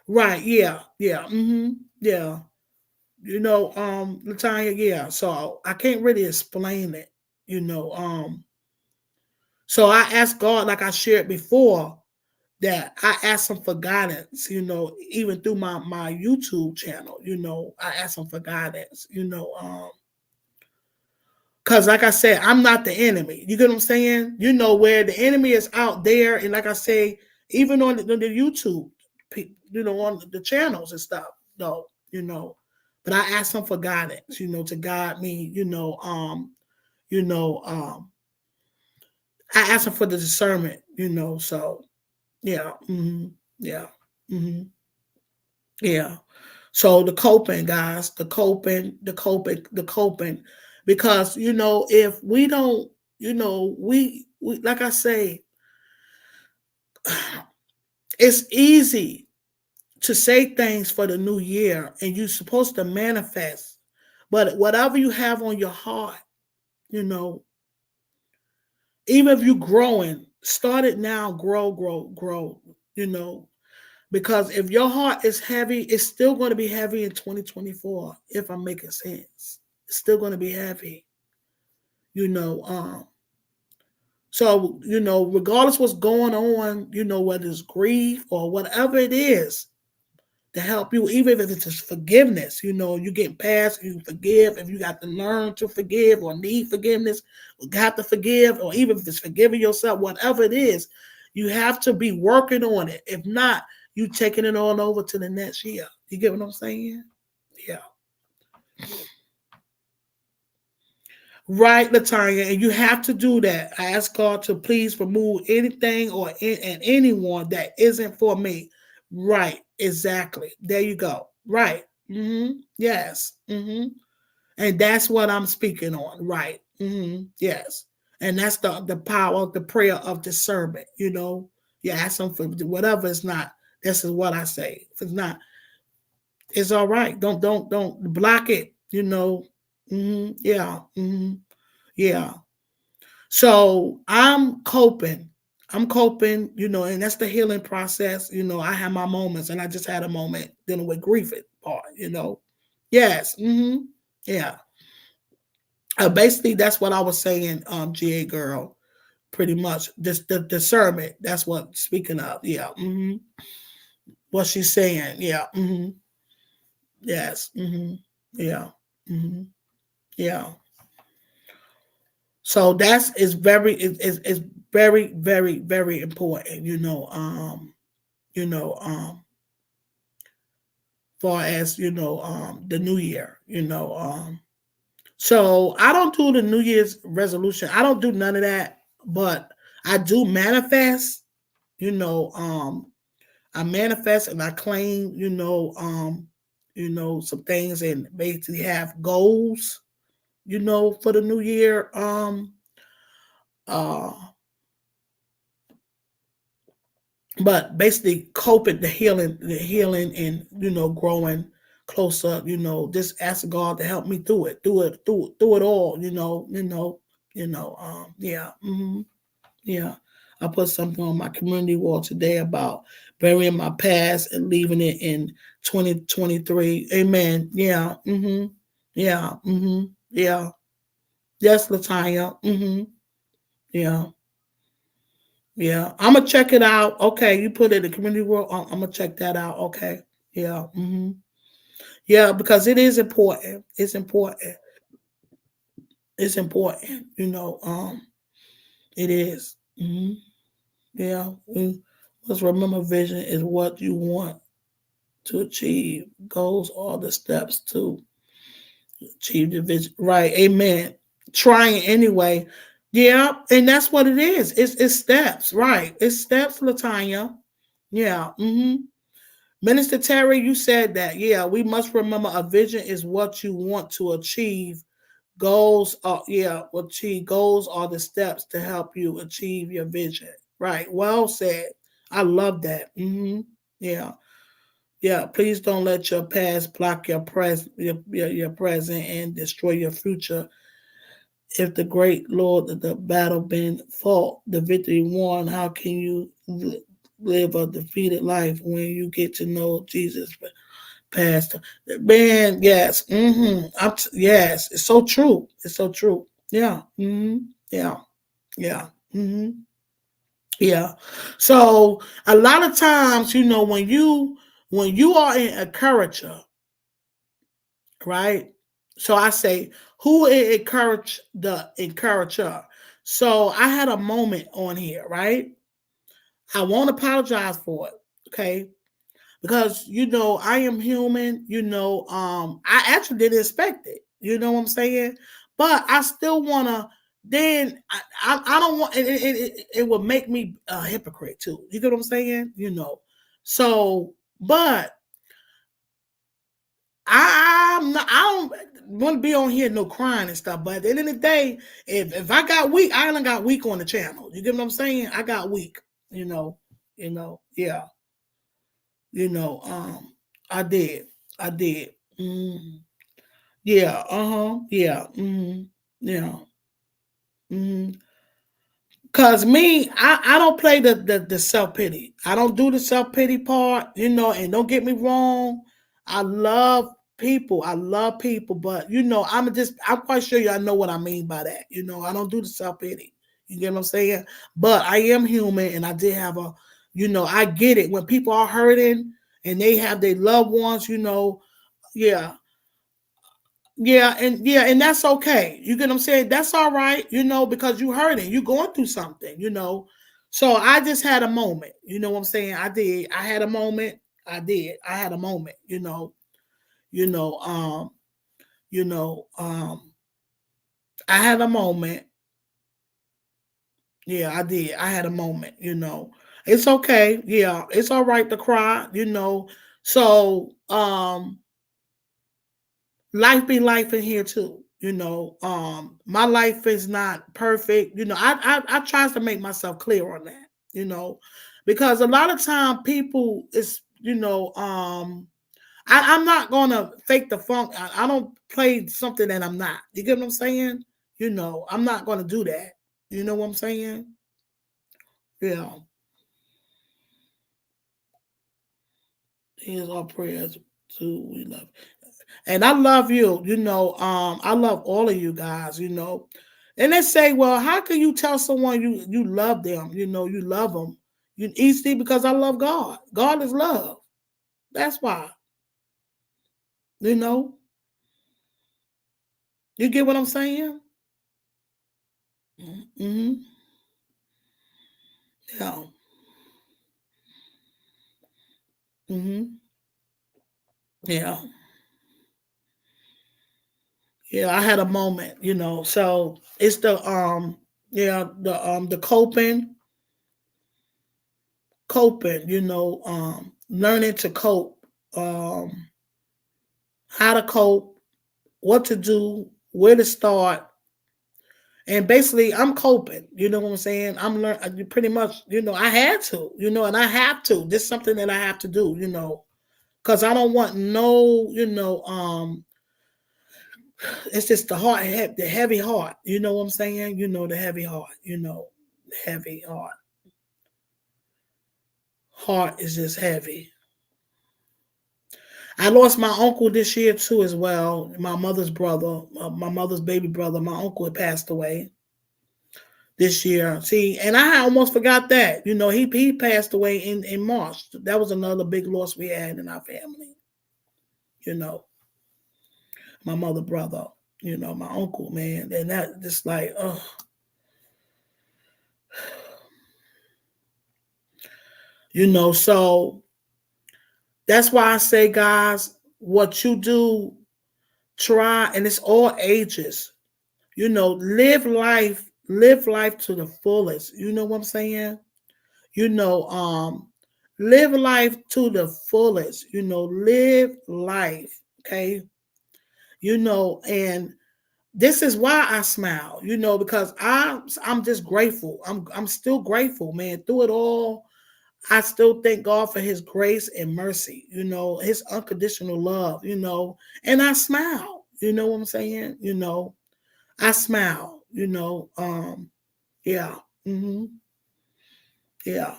Right? Yeah, yeah, yeah. Latanya, yeah. So I can't really explain it. You know, um. So I asked God, like I shared before, that I asked him for guidance. Even through my YouTube channel. I asked him for guidance. Cause like I said, I'm not the enemy. You get what I'm saying? You know where the enemy is out there, and like I say, even on the YouTube, on the channels and stuff. No, but I ask him for guidance, to guide me, you know, I ask him for the discernment, So yeah, yeah, hmm yeah. So the coping, guys, the coping, because if we don't, we like I say, it's easy to say things for the new year, and you're supposed to manifest, but whatever you have on your heart, you know, even if you're growing, start it now, grow, grow, grow, you know, because if your heart is heavy, it's still going to be heavy in 2024, if I'm making sense. It's still going to be heavy, you know. So, regardless what's going on, whether it's grief or whatever it is, to help you, even if it's just forgiveness, you get past, you forgive, if you got to learn to forgive or need forgiveness, or got to forgive, or even if it's forgiving yourself, whatever it is, you have to be working on it. If not, you taking it on over to the next year. You get what I'm saying? Yeah. Right, Latanya, and you have to do that. I ask God to please remove anything and anyone that isn't for me. Right, exactly. There you go. Right. Yes. And that's what I'm speaking on. Right. Yes. And that's the power of the prayer of discernment. You ask them for whatever it's not. This is what I say. If it's not, it's all right. Don't block it. Yeah. Yeah. So I'm coping. I'm coping, and that's the healing process. I have my moments, and I just had a moment dealing with grief part. Yes. Yeah. Basically, that's what I was saying, GA girl. Pretty much, this the discernment. That's what speaking of. Yeah. What she's saying. Yeah. Yes. Yeah. hmm Yeah. So that's is very, very, very important. You know, far as the new year. So I don't do the New Year's resolution. I don't do none of that, but I do manifest. You know, I manifest and I claim. Some things, and basically have goals. For the new year. Uh, but basically coping, the healing, and growing closer. Just ask God to help me through it, through it all. Yeah. Yeah. I put something on my community wall today about burying my past and leaving it in 2023. Amen. Yeah. Yeah. Yeah. Yes, Latanya. Yeah. Yeah, I'm gonna check it out. Okay, you put it in the community world. I'm gonna check that out. Okay. Yeah. Yeah, because it is important. It's important. It's important. It is. Yeah. Let's remember, vision is what you want to achieve. Goals are the steps to achieve the vision. Right. Amen. Trying anyway. Yeah, and that's what it is. It's steps. Right. It's steps, Latanya. Yeah. Minister Terry, you said that. Yeah, we must remember a vision is what you want to achieve. Goals are achieve goals are the steps to help you achieve your vision. Right. Well said. I love that. Yeah. Yeah. Please don't let your past block your present and destroy your future. If the great Lord of the battle been fought, the victory won, how can you live a defeated life when you get to know Jesus past? Man, yes. Yes, it's so true. It's so true. Yeah. Yeah. Yeah. Yeah. So a lot of times, when you are an encourager, right? So I say, who encourage the encourager? So I had a moment on here, right? I won't apologize for it. Okay. Because I am human, I actually didn't expect it. You know what I'm saying? But I still wanna then I don't want it would make me a hypocrite too. You get what I'm saying? So but I'm not I don't want to be on here no crying and stuff. But at the end of the day, if I got weak, I ain't got weak on the channel. You get what I'm saying? I got weak, yeah. I did. I did. Mm, yeah, uh-huh. Yeah. Yeah. Mm. Cause me, I don't play the self-pity. I don't do the self-pity part, and don't get me wrong. I love people. I love people, but I'm quite sure y'all know what I mean by that. I don't do the self-pity. You get what I'm saying? But I am human and I did have I get it. When people are hurting and they have their loved ones, yeah, and that's okay. You get what I'm saying? That's all right, because you hurting, you going through something. So I just had a moment, you know what I'm saying? I did. I had a moment. I did. I had a moment, you know, um, you know, I had a moment. Yeah, I did. I had a moment. It's okay. Yeah, it's all right to cry. So life be life in here too. My life is not perfect. I tries to make myself clear on that. You know, because a lot of time people is I'm not gonna fake the funk. I don't play something that I'm not. You get what I'm saying? I'm not gonna do that. You know what I'm saying? Yeah. Here's our prayers too. We love. And I love you, I love all of you guys. And they say, well, how can you tell someone you love them, you love them? Easily because I love God. God is love. That's why. You know, you get what I'm saying? Mm-hmm. Yeah. Mm-hmm. Yeah. Yeah. I had a moment. So it's the coping, learning to cope, how to cope, what to do, where to start. And basically, I'm coping. You know what I'm saying? I'm learning pretty much, I had to, and I have to. This is something that I have to do, because I don't want no, it's just the heart, the heavy heart. You know what I'm saying? The heavy heart, heavy heart. Heart is just heavy. I lost my uncle this year too, as well. My mother's brother, my mother's baby brother. My uncle had passed away this year. See, and I almost forgot that. He passed away in March. That was another big loss we had in our family. You know, my mother brother. My uncle, man, and that just like, oh, So that's why I say, guys, what you do, try, and it's all ages. Live life to the fullest. You know what I'm saying? you know um Live life to the fullest. Live life. Okay. And this is why I smile, because I'm just grateful. I'm still grateful, man. Through it all, I still thank God for his grace and mercy, his unconditional love, and I smile. You know what I'm saying? I smile, yeah. Hmm. Yeah.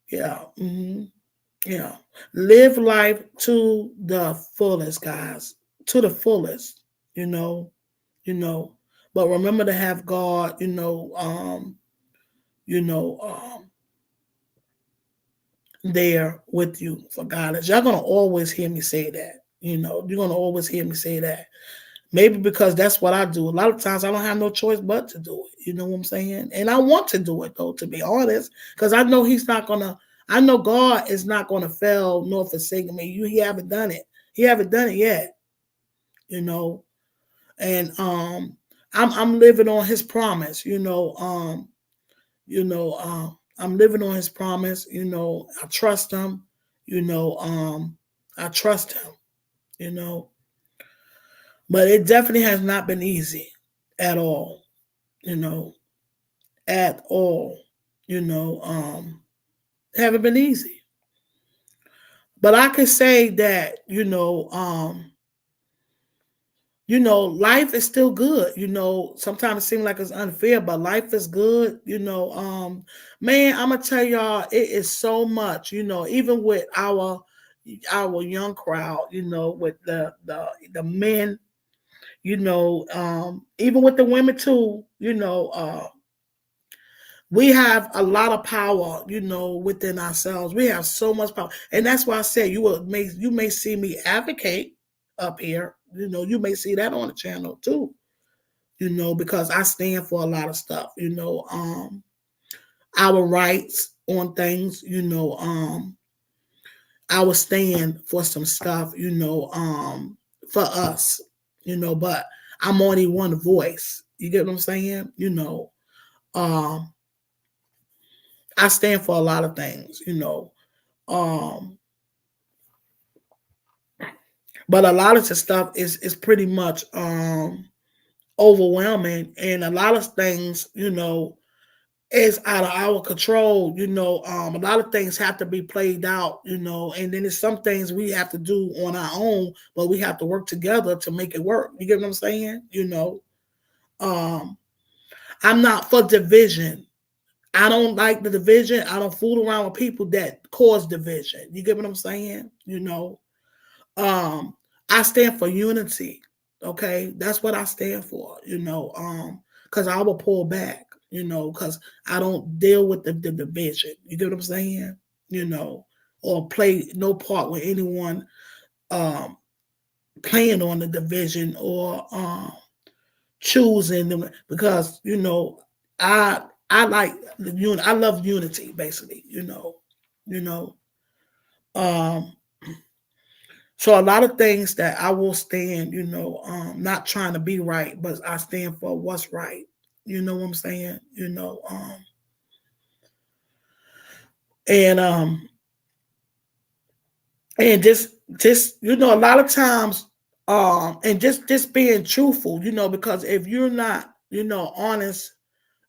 Yeah. Hmm. Yeah. Live life to the fullest, guys. To the fullest, you know, you know. But remember to have God, you know, there with you for guidance. Y'all gonna always hear me say that. You're gonna always hear me say that. Maybe because that's what I do. A lot of times I don't have no choice but to do it. You know what I'm saying? And I want to do it though, to be honest, because I know He's not gonna. I know God is not gonna fail nor forsake me. He haven't done it. He haven't done it yet. You know, and I'm living on His promise. I'm living on His promise. I trust Him. You know, I trust Him. You know, but it definitely has not been easy at all. You know, at all. You know, haven't been easy. But I can say that, life is still good. Sometimes it seems like it's unfair, but life is good. Man, I'm gonna tell y'all, it is so much. Even with our young crowd. With the men. Even with the women too. We have a lot of power, within ourselves. We have so much power, and that's why I said you may see me advocate up here. You may see that on the channel too. Because I stand for a lot of stuff. Our rights on things. I will stand for some stuff. For us. But I'm only one voice. You get what I'm saying? Um, I stand for a lot of things, Um, but a lot of the stuff is pretty much overwhelming, and a lot of things, is out of our control. A lot of things have to be played out, and then there's some things we have to do on our own, but we have to work together to make it work. You get what I'm saying? Um, I'm not for division. I don't like the division. I don't fool around with people that cause division. You get what I'm saying? Um, I stand for unity. Okay, that's what I stand for. Because I will pull back. Because I don't deal with the division. You get what I'm saying? Or play no part with anyone um playing on the division or choosing them, because I like I love unity, basically. You know. Um, so a lot of things that I will stand, not trying to be right, but I stand for what's right. You know what I'm saying? And and just a lot of times, and just being truthful, because if you're not, honest,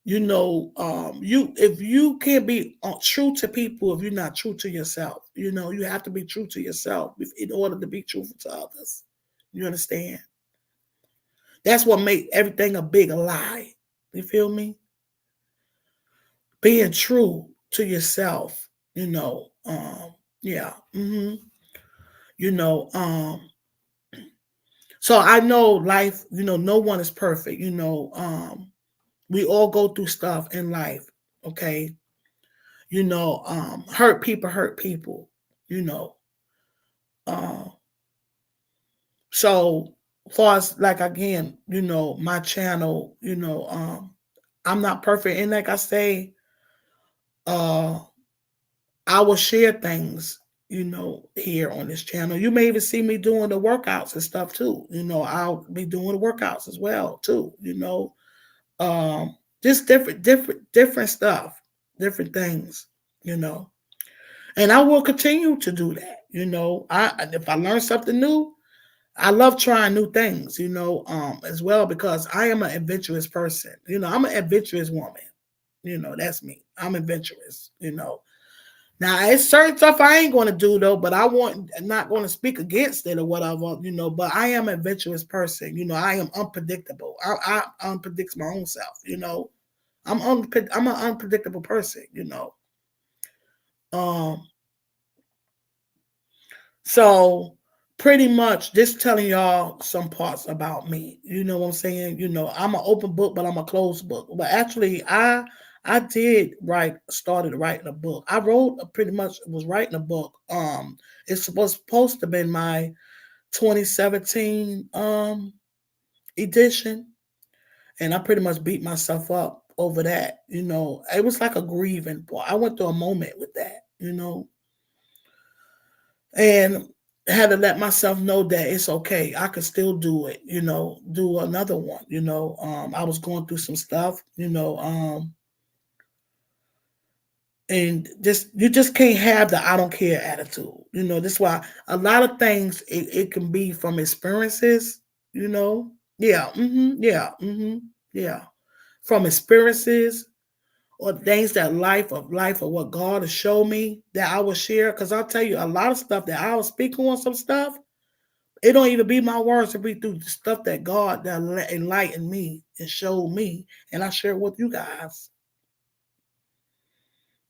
you if you can't be true to people, if you're not true to yourself. You have to be true to yourself in order to be truthful to others. You understand? That's what makes everything a big lie. You feel me? Being true to yourself. Yeah. You know, so I know life, no one is perfect. We all go through stuff in life. Okay. Hurt people, you know. Uh, so far as, like, again, my channel, I'm not perfect. And like I say, uh I will share things, here on this channel. You may even see me doing the workouts and stuff too. I'll be doing the workouts as well too, just different stuff, different things, you know. And I will continue to do that. If I learn something new, I love trying new things, as well, because I am an adventurous person. I'm an adventurous woman. That's me. I'm adventurous. Now it's certain stuff I ain't going to do though, but not going to speak against it or whatever. But I am an adventurous person. I am unpredictable. I unpredict my own self. I'm an unpredictable person. Um, So pretty much just telling y'all some parts about me. You know what I'm saying? I'm an open book, but I'm a closed book. But actually, I did started writing a book. I wrote pretty much was writing a book. It's supposed to be my 2017 edition, and I pretty much beat myself up over that. It was like a grieving. Boy, I went through a moment with that. And had to let myself know that it's okay. I could still do it. Do another one. I was going through some stuff. And just you just can't have the I don't care attitude. That's why a lot of things it can be from experiences. You know, yeah, yeah, from experiences or things that life or what God has shown me that I will share. Because I'll tell you a lot of stuff that I was speaking on some stuff. It don't even be my words to be through the stuff that God that enlightened me and showed me, and I share it with you guys.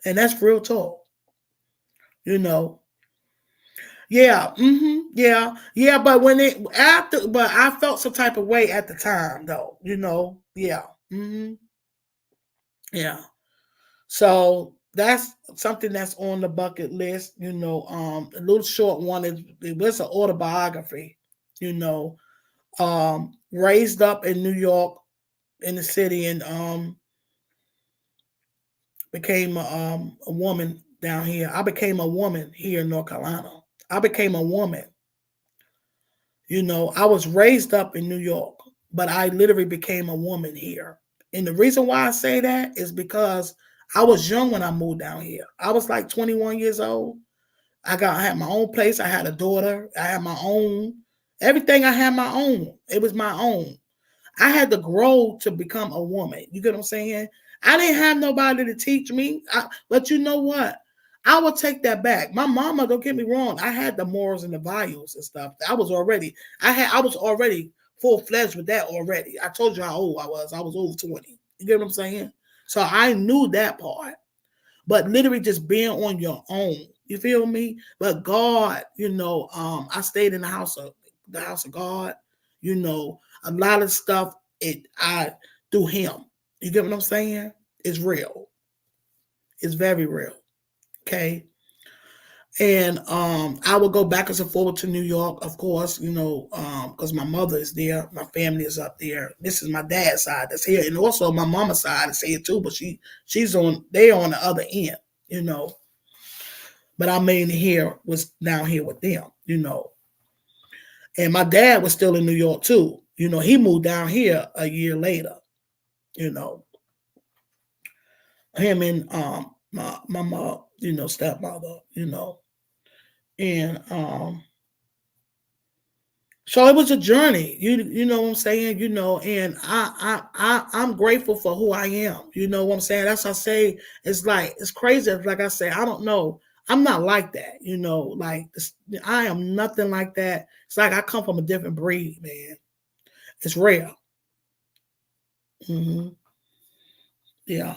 And that's real talk. You know, yeah, yeah. But when it after, but I felt some type of way at the time, though. Yeah, yeah. So that's something that's on the bucket list. A little short one is it was an autobiography. You know, raised up in New York in the city and became a woman down here. I became a woman here in North Carolina. I became a woman. I was raised up in New York, but I literally became a woman here. And the reason why I say that is because I was young when I moved down here. I was like 21 years old. I had my own place. I had a daughter. I had my own everything. I had my own. It was my own. I had to grow to become a woman. You get what I'm saying? I didn't have nobody to teach me. But you know what? I will take that back. My mama, don't get me wrong, I had the morals and the values and stuff. I was already full fledged with that already. I told you how old I was. I was over 20. You get what I'm saying? So I knew that part. But literally just being on your own. You feel me? But God, I stayed in the house of God. A lot of stuff I through him. You get what I'm saying? It's real. It's very real. Okay. And I would go backwards and forward to New York, of course, because my mother is there, my family is up there. This is my dad's side that's here, and also my mama's side is here too. But they're on the other end, you know. But I mainly here was down here with them. And my dad was still in New York too. He moved down here a year later. You know, him and my mom, stepmother. And so it was a journey. You know what I'm saying. And I'm grateful for who I am. You know what I'm saying. That's what I say. It's like it's crazy. Like I say, I don't know. I'm not like that. Like this, I am nothing like that. It's like I come from a different breed, man. It's rare. hmm Yeah.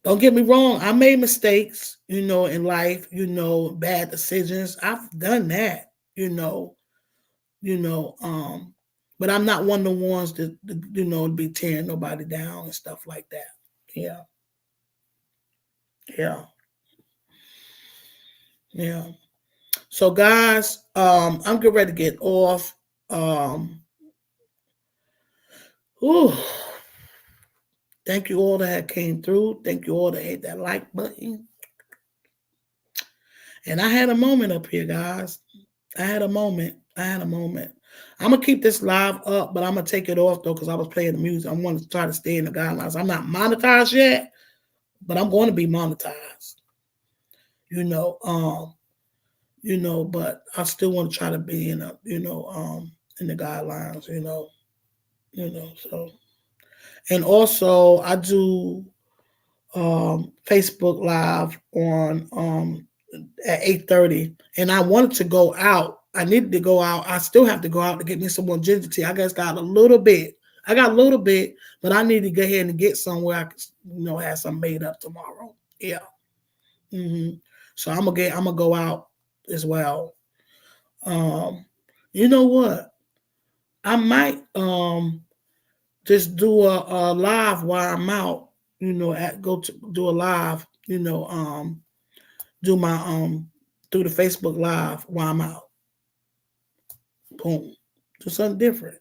Don't get me wrong. I made mistakes, in life. Bad decisions. I've done that. you know, um, but I'm not one of the ones to be tearing nobody down and stuff like that. Yeah, yeah, yeah. So guys, I'm getting ready to get off. Um, whew, thank you all that came through. Thank you all that hit that like button. And I had a moment up here, guys. I had a moment. I had a moment. I'm gonna keep this live up, but I'm gonna take it off though because I was playing the music. I want to try to stay in the guidelines. I'm not monetized yet, but I'm going to be monetized. You know, um, but I still want to try to be in the guidelines. So and also I do Facebook Live on at 8:30, and I wanted to go out. I needed to go out. I still have to go out to get me some more ginger tea. I guess got a little bit. I got a little bit, but I need to go ahead and get somewhere I can, have some made up tomorrow. Yeah. hmm So I'm gonna go out as well. Um, you know what? I might just do a live while I'm out. Go to do a live. Do my through the Facebook Live while I'm out. Boom. Do something different.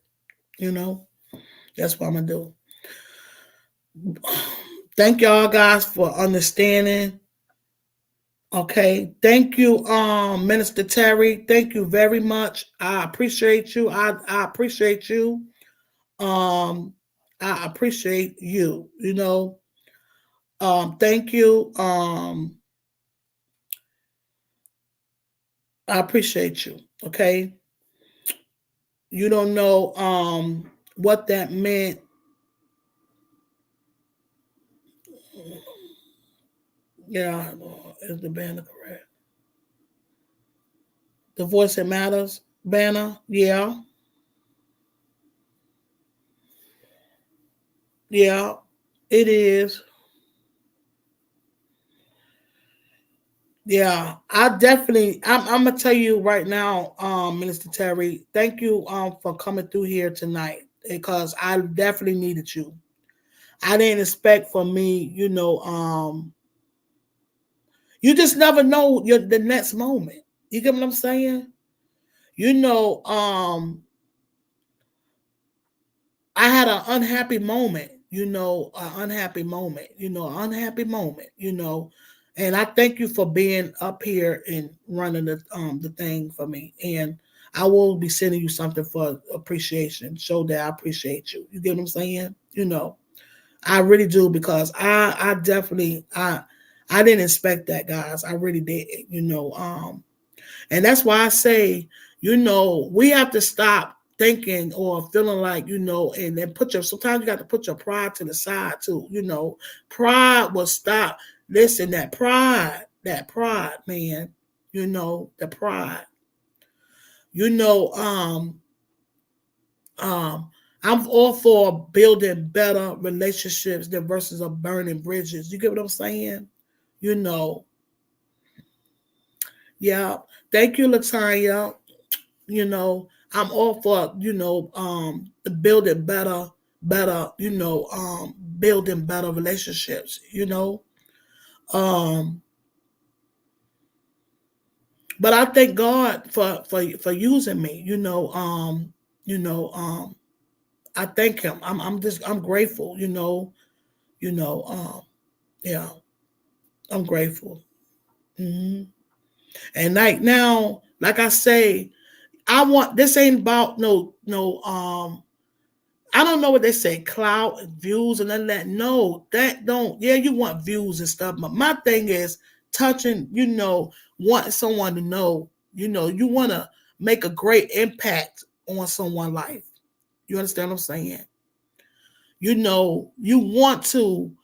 You know, that's what I'm gonna do. Thank y'all guys for understanding. Okay. Thank you, Minister Terry. Thank you very much. I appreciate you. I appreciate you. Um, I appreciate you. You know. Thank you. I appreciate you. Okay. You don't know what that meant. Yeah, is the banner correct? The voice that matters banner. Yeah, yeah, it is. Yeah, I definitely. I'm gonna tell you right now, Minister Terry. Thank you for coming through here tonight because I definitely needed you. I didn't expect for me, you just never know the next moment. You get what I'm saying? You know, I had an unhappy moment, an unhappy moment, and I thank you for being up here and running the thing for me. And I will be sending you something for appreciation, show that I appreciate you. You get what I'm saying? I really do because I definitely I didn't expect that, guys. I really did. And that's why I say, we have to stop thinking or feeling like, and then sometimes you got to put your pride to the side too. Pride will stop. Listen, that pride, man, the pride, you know, um, I'm all for building better relationships than versus of burning bridges. You get what I'm saying? You know, yeah. Thank you, Latanya. I'm all for building better building better relationships. Um but I thank God for using me. You know I thank him. I'm grateful. you know yeah, I'm grateful. hmm and like I say, I want this ain't about no I don't know what they say, clout and views and none of that. No, that don't. Yeah, you want views and stuff, but my thing is touching. Wanting someone to know. You want to make a great impact on someone's life. You understand what I'm saying? You want to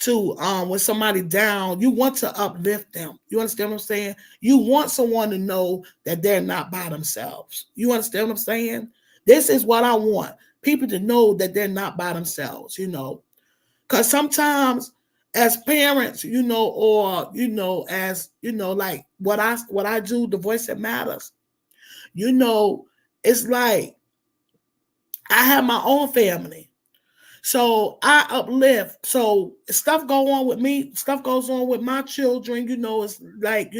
when somebody down, you want to uplift them. You understand what I'm saying? You want someone to know that they're not by themselves. You understand what I'm saying? This is what I want. People to know that they're not by themselves, Because sometimes as parents, or as like what I do, the voice that matters, you know, it's like I have my own family. So I uplift. So stuff go on with me, stuff goes on with my children. It's like,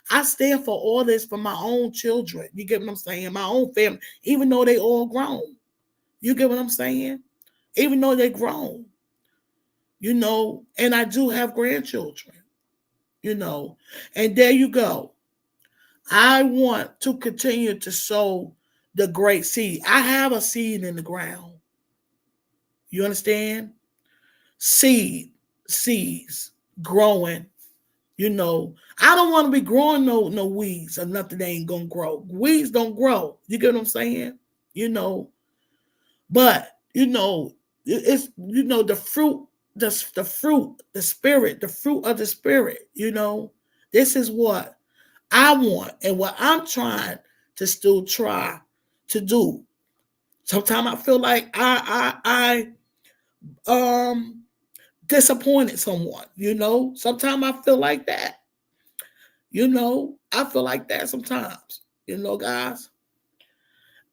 I stand for all this for my own children. You get what I'm saying? My own family, even though they all grown. You get what I'm saying? Even though they grown, and I do have grandchildren, and there you go. I want to continue to sow the great seed. I have a seed in the ground. You understand? Seeds growing. I don't want to be growing no weeds or nothing that ain't gonna grow. Weeds don't grow. You get what I'm saying? You know, but it's the fruit, the fruit, the spirit, the fruit of the spirit. This is what I want and what I'm trying to still try to do. Sometimes I feel like I disappointed someone. Sometimes I feel like that. I feel like that sometimes. Guys,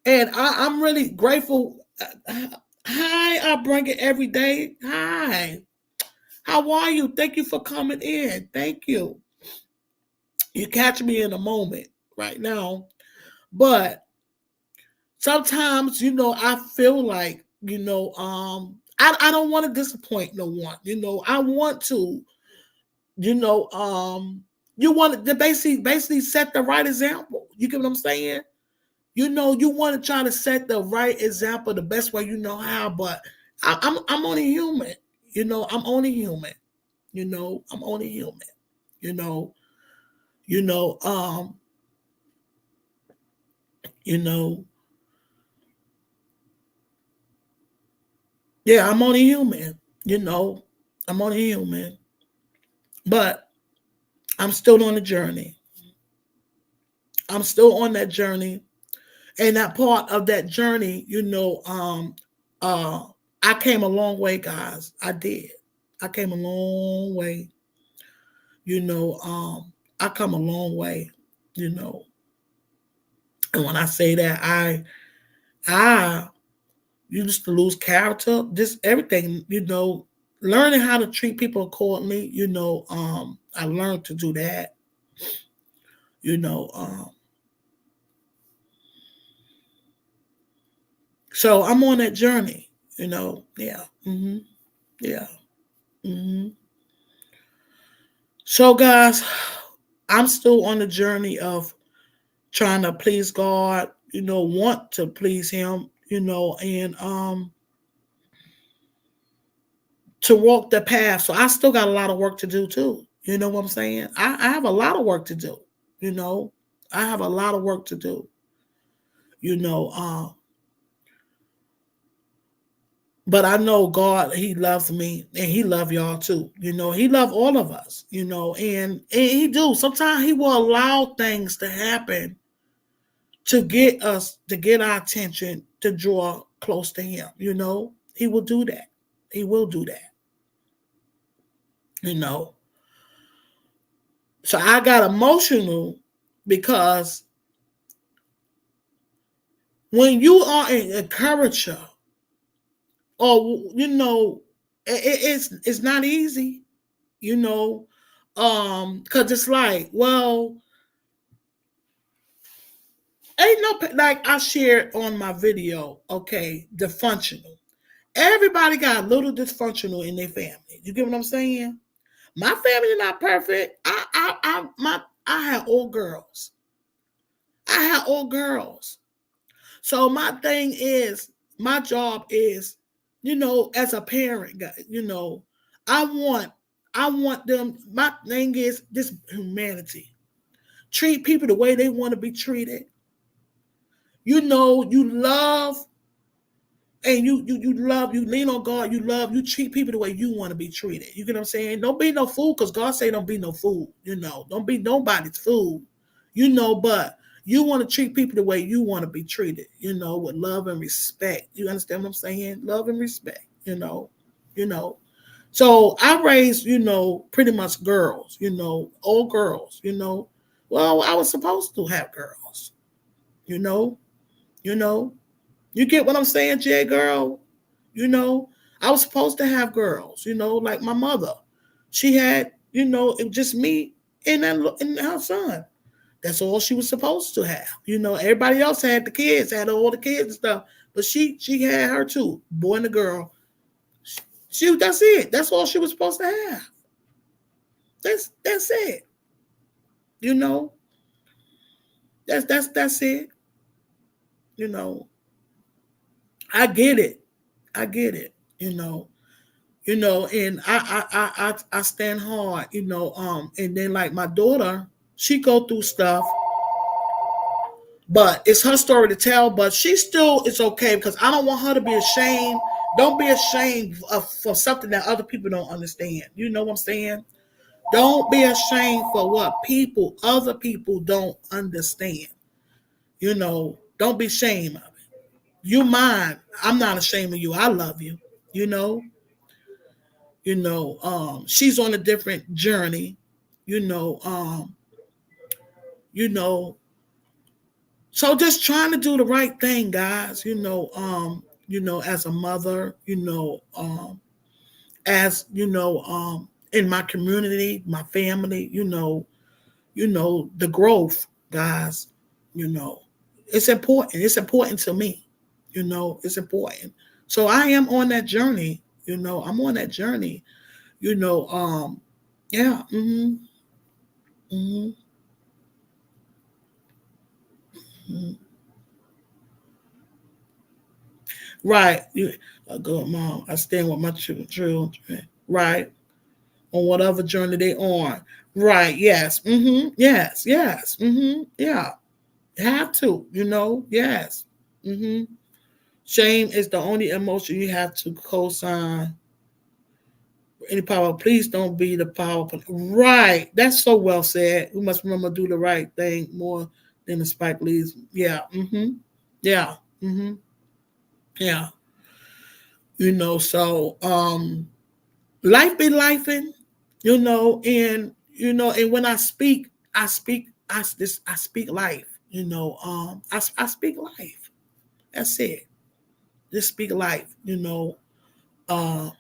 and I'm really grateful. Hi, I bring it every day. Hi, how are you? Thank you for coming in. Thank you. You catch me in a moment right now, but sometimes, I feel like, I don't want to disappoint no one. I want to, you know, you want to basically set the right example. You get what I'm saying? You want to try to set the right example the best way you know how, but I'm only human. I'm only human. I'm only human. You know, you know, you know, yeah, I'm only human. You know, I'm only human, but I'm still on the journey. I'm still on that journey, and that part of that journey, uh, I came a long way, guys. I did. I came a long way. You know, I come a long way. You know, and when I say that, I used to lose character, just everything. Learning how to treat people accordingly. I learned to do that. You know, so I'm on that journey. Yeah, yeah. hmm So, guys, I'm still on the journey of trying to please God. Want to please Him. And to walk the path. So I still got a lot of work to do too. You know what I'm saying? I have a lot of work to do. You know, I have a lot of work to do. You know, but I know God, He loves me and He love y'all too. He love all of us. And He do. Sometimes He will allow things to happen to get us, to get our attention, to draw close to Him. He will do that. He will do that. You know. So I got emotional because when you are an encourager, or it's not easy, because it's like, well, ain't no, like I shared on my video, okay, dysfunctional. Everybody got a little dysfunctional in their family. You get what I'm saying? My family not perfect. I had all girls. I had all girls. So my thing is, my job is, as a parent, I want, I want them. My thing is this humanity. Treat people the way they want to be treated. You love, and you love, you lean on God, you love, you treat people the way you want to be treated. You get what I'm saying? Don't be no fool, because God say don't be no fool. Don't be nobody's fool. But you want to treat people the way you want to be treated, with love and respect. You understand what I'm saying? Love and respect, you know. So I raised, pretty much girls, all girls, Well, I was supposed to have girls, you know, you know. You get what I'm saying, Jay girl? You know, I was supposed to have girls, like my mother. She had, it was just me and her son. That's all she was supposed to have. Everybody else had the kids, had all the kids and stuff. But she had her too, boy and a girl. That's it. That's all she was supposed to have. That's it. You know, that's it. You know, I get it. I get it. And I stand hard. And then like my daughter, she go through stuff, but it's her story to tell. But she still is okay, because I don't want her to be ashamed. Don't be ashamed for something that other people don't understand. You know what I'm saying? Don't be ashamed for what other people don't understand. Don't be ashamed of it. You mine. I'm not ashamed of you. I love you. You know. She's on a different journey. You know. You know. So just trying to do the right thing, guys. As a mother. As in my community, my family. The growth, guys. You know, It's important. It's important to me. It's important. So I am on that journey. I'm on that journey. Yeah. Hmm. Hmm. Right. A good mom. I stand with my children. Right. On whatever journey they on. Right. Yes. Yes. Yes. Yeah. Have to. Yes. Shame is the only emotion you have to co-sign any power. Please don't be the power. Right. That's so well said. We must remember to do the right thing more than the Spike Lee's. Yeah. Yeah. Yeah. So life be lifing, and when I speak life, I speak life. That's it. Just speak life, uh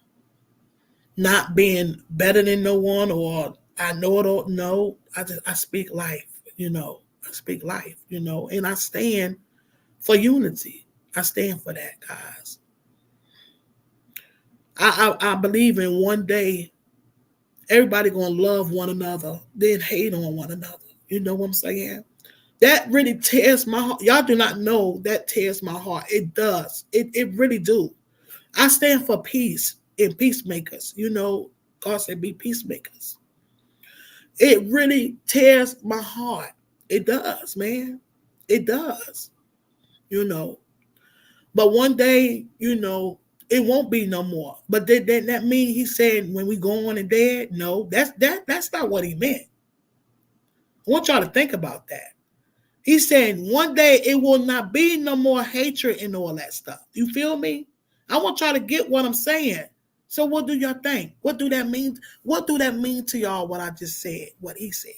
not being better than no one or I know it or no. I speak life, I speak life, and I stand for unity. I stand for that, guys. I believe in one day everybody gonna love one another, then hate on one another. You know what I'm saying? That really tears my heart. Y'all do not know that tears my heart. It does. It really do. I stand for peace and peacemakers. God said be peacemakers. It really tears my heart. It does, man. It does. You know. But one day, it won't be no more. But that mean he said when we go on and dead? No, that's not what he meant. I want y'all to think about that. He's saying one day it will not be no more hatred and all that stuff. You feel me? I want y'all to get what I'm saying. So what do y'all think? What do that mean? What do that mean to y'all? What I just said, what he said.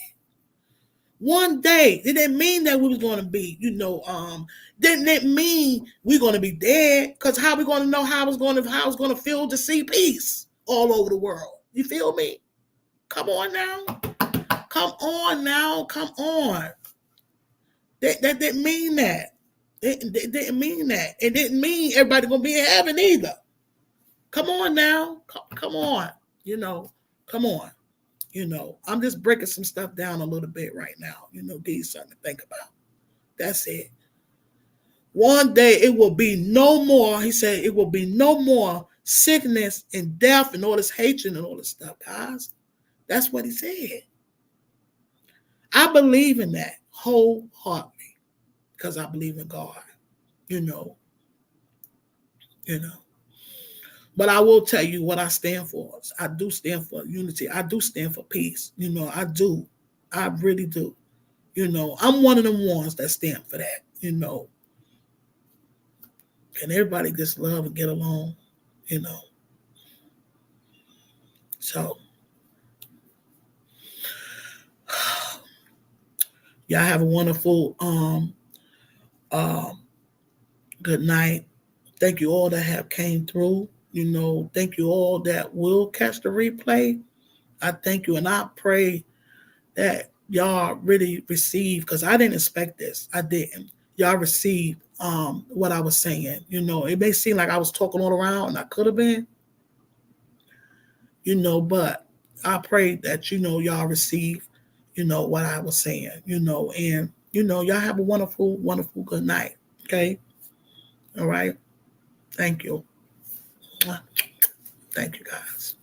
One day, did it mean that we was going to be, didn't it mean we're going to be dead? Because how we going to know how it's going to feel to see peace all over the world? You feel me? Come on now. Come on now. Come on. That didn't mean that. It didn't mean that. It didn't mean everybody gonna be in heaven either. Come on now. Come on. Come on. I'm just breaking some stuff down a little bit right now. Give you something to think about. That's it. One day it will be no more. He said it will be no more sickness and death and all this hatred and all this stuff, guys. That's what he said. I believe in that wholeheartedly because I believe in God. You know, you know. But I will tell you what I stand for. I do stand for unity. I do stand for peace. I do. I really do. I'm one of them ones that stand for that. And everybody just love and get along. You know. So y'all have a wonderful um good night. Thank you all that have came through. Thank you all that will catch the replay. I thank you and I pray that y'all really received because I didn't expect this. I didn't. Y'all received what I was saying. It may seem like I was talking all around and I could have been, but I pray that y'all receive, what I was saying, and y'all have a wonderful, wonderful good night. Okay. All right. Thank you. Thank you guys.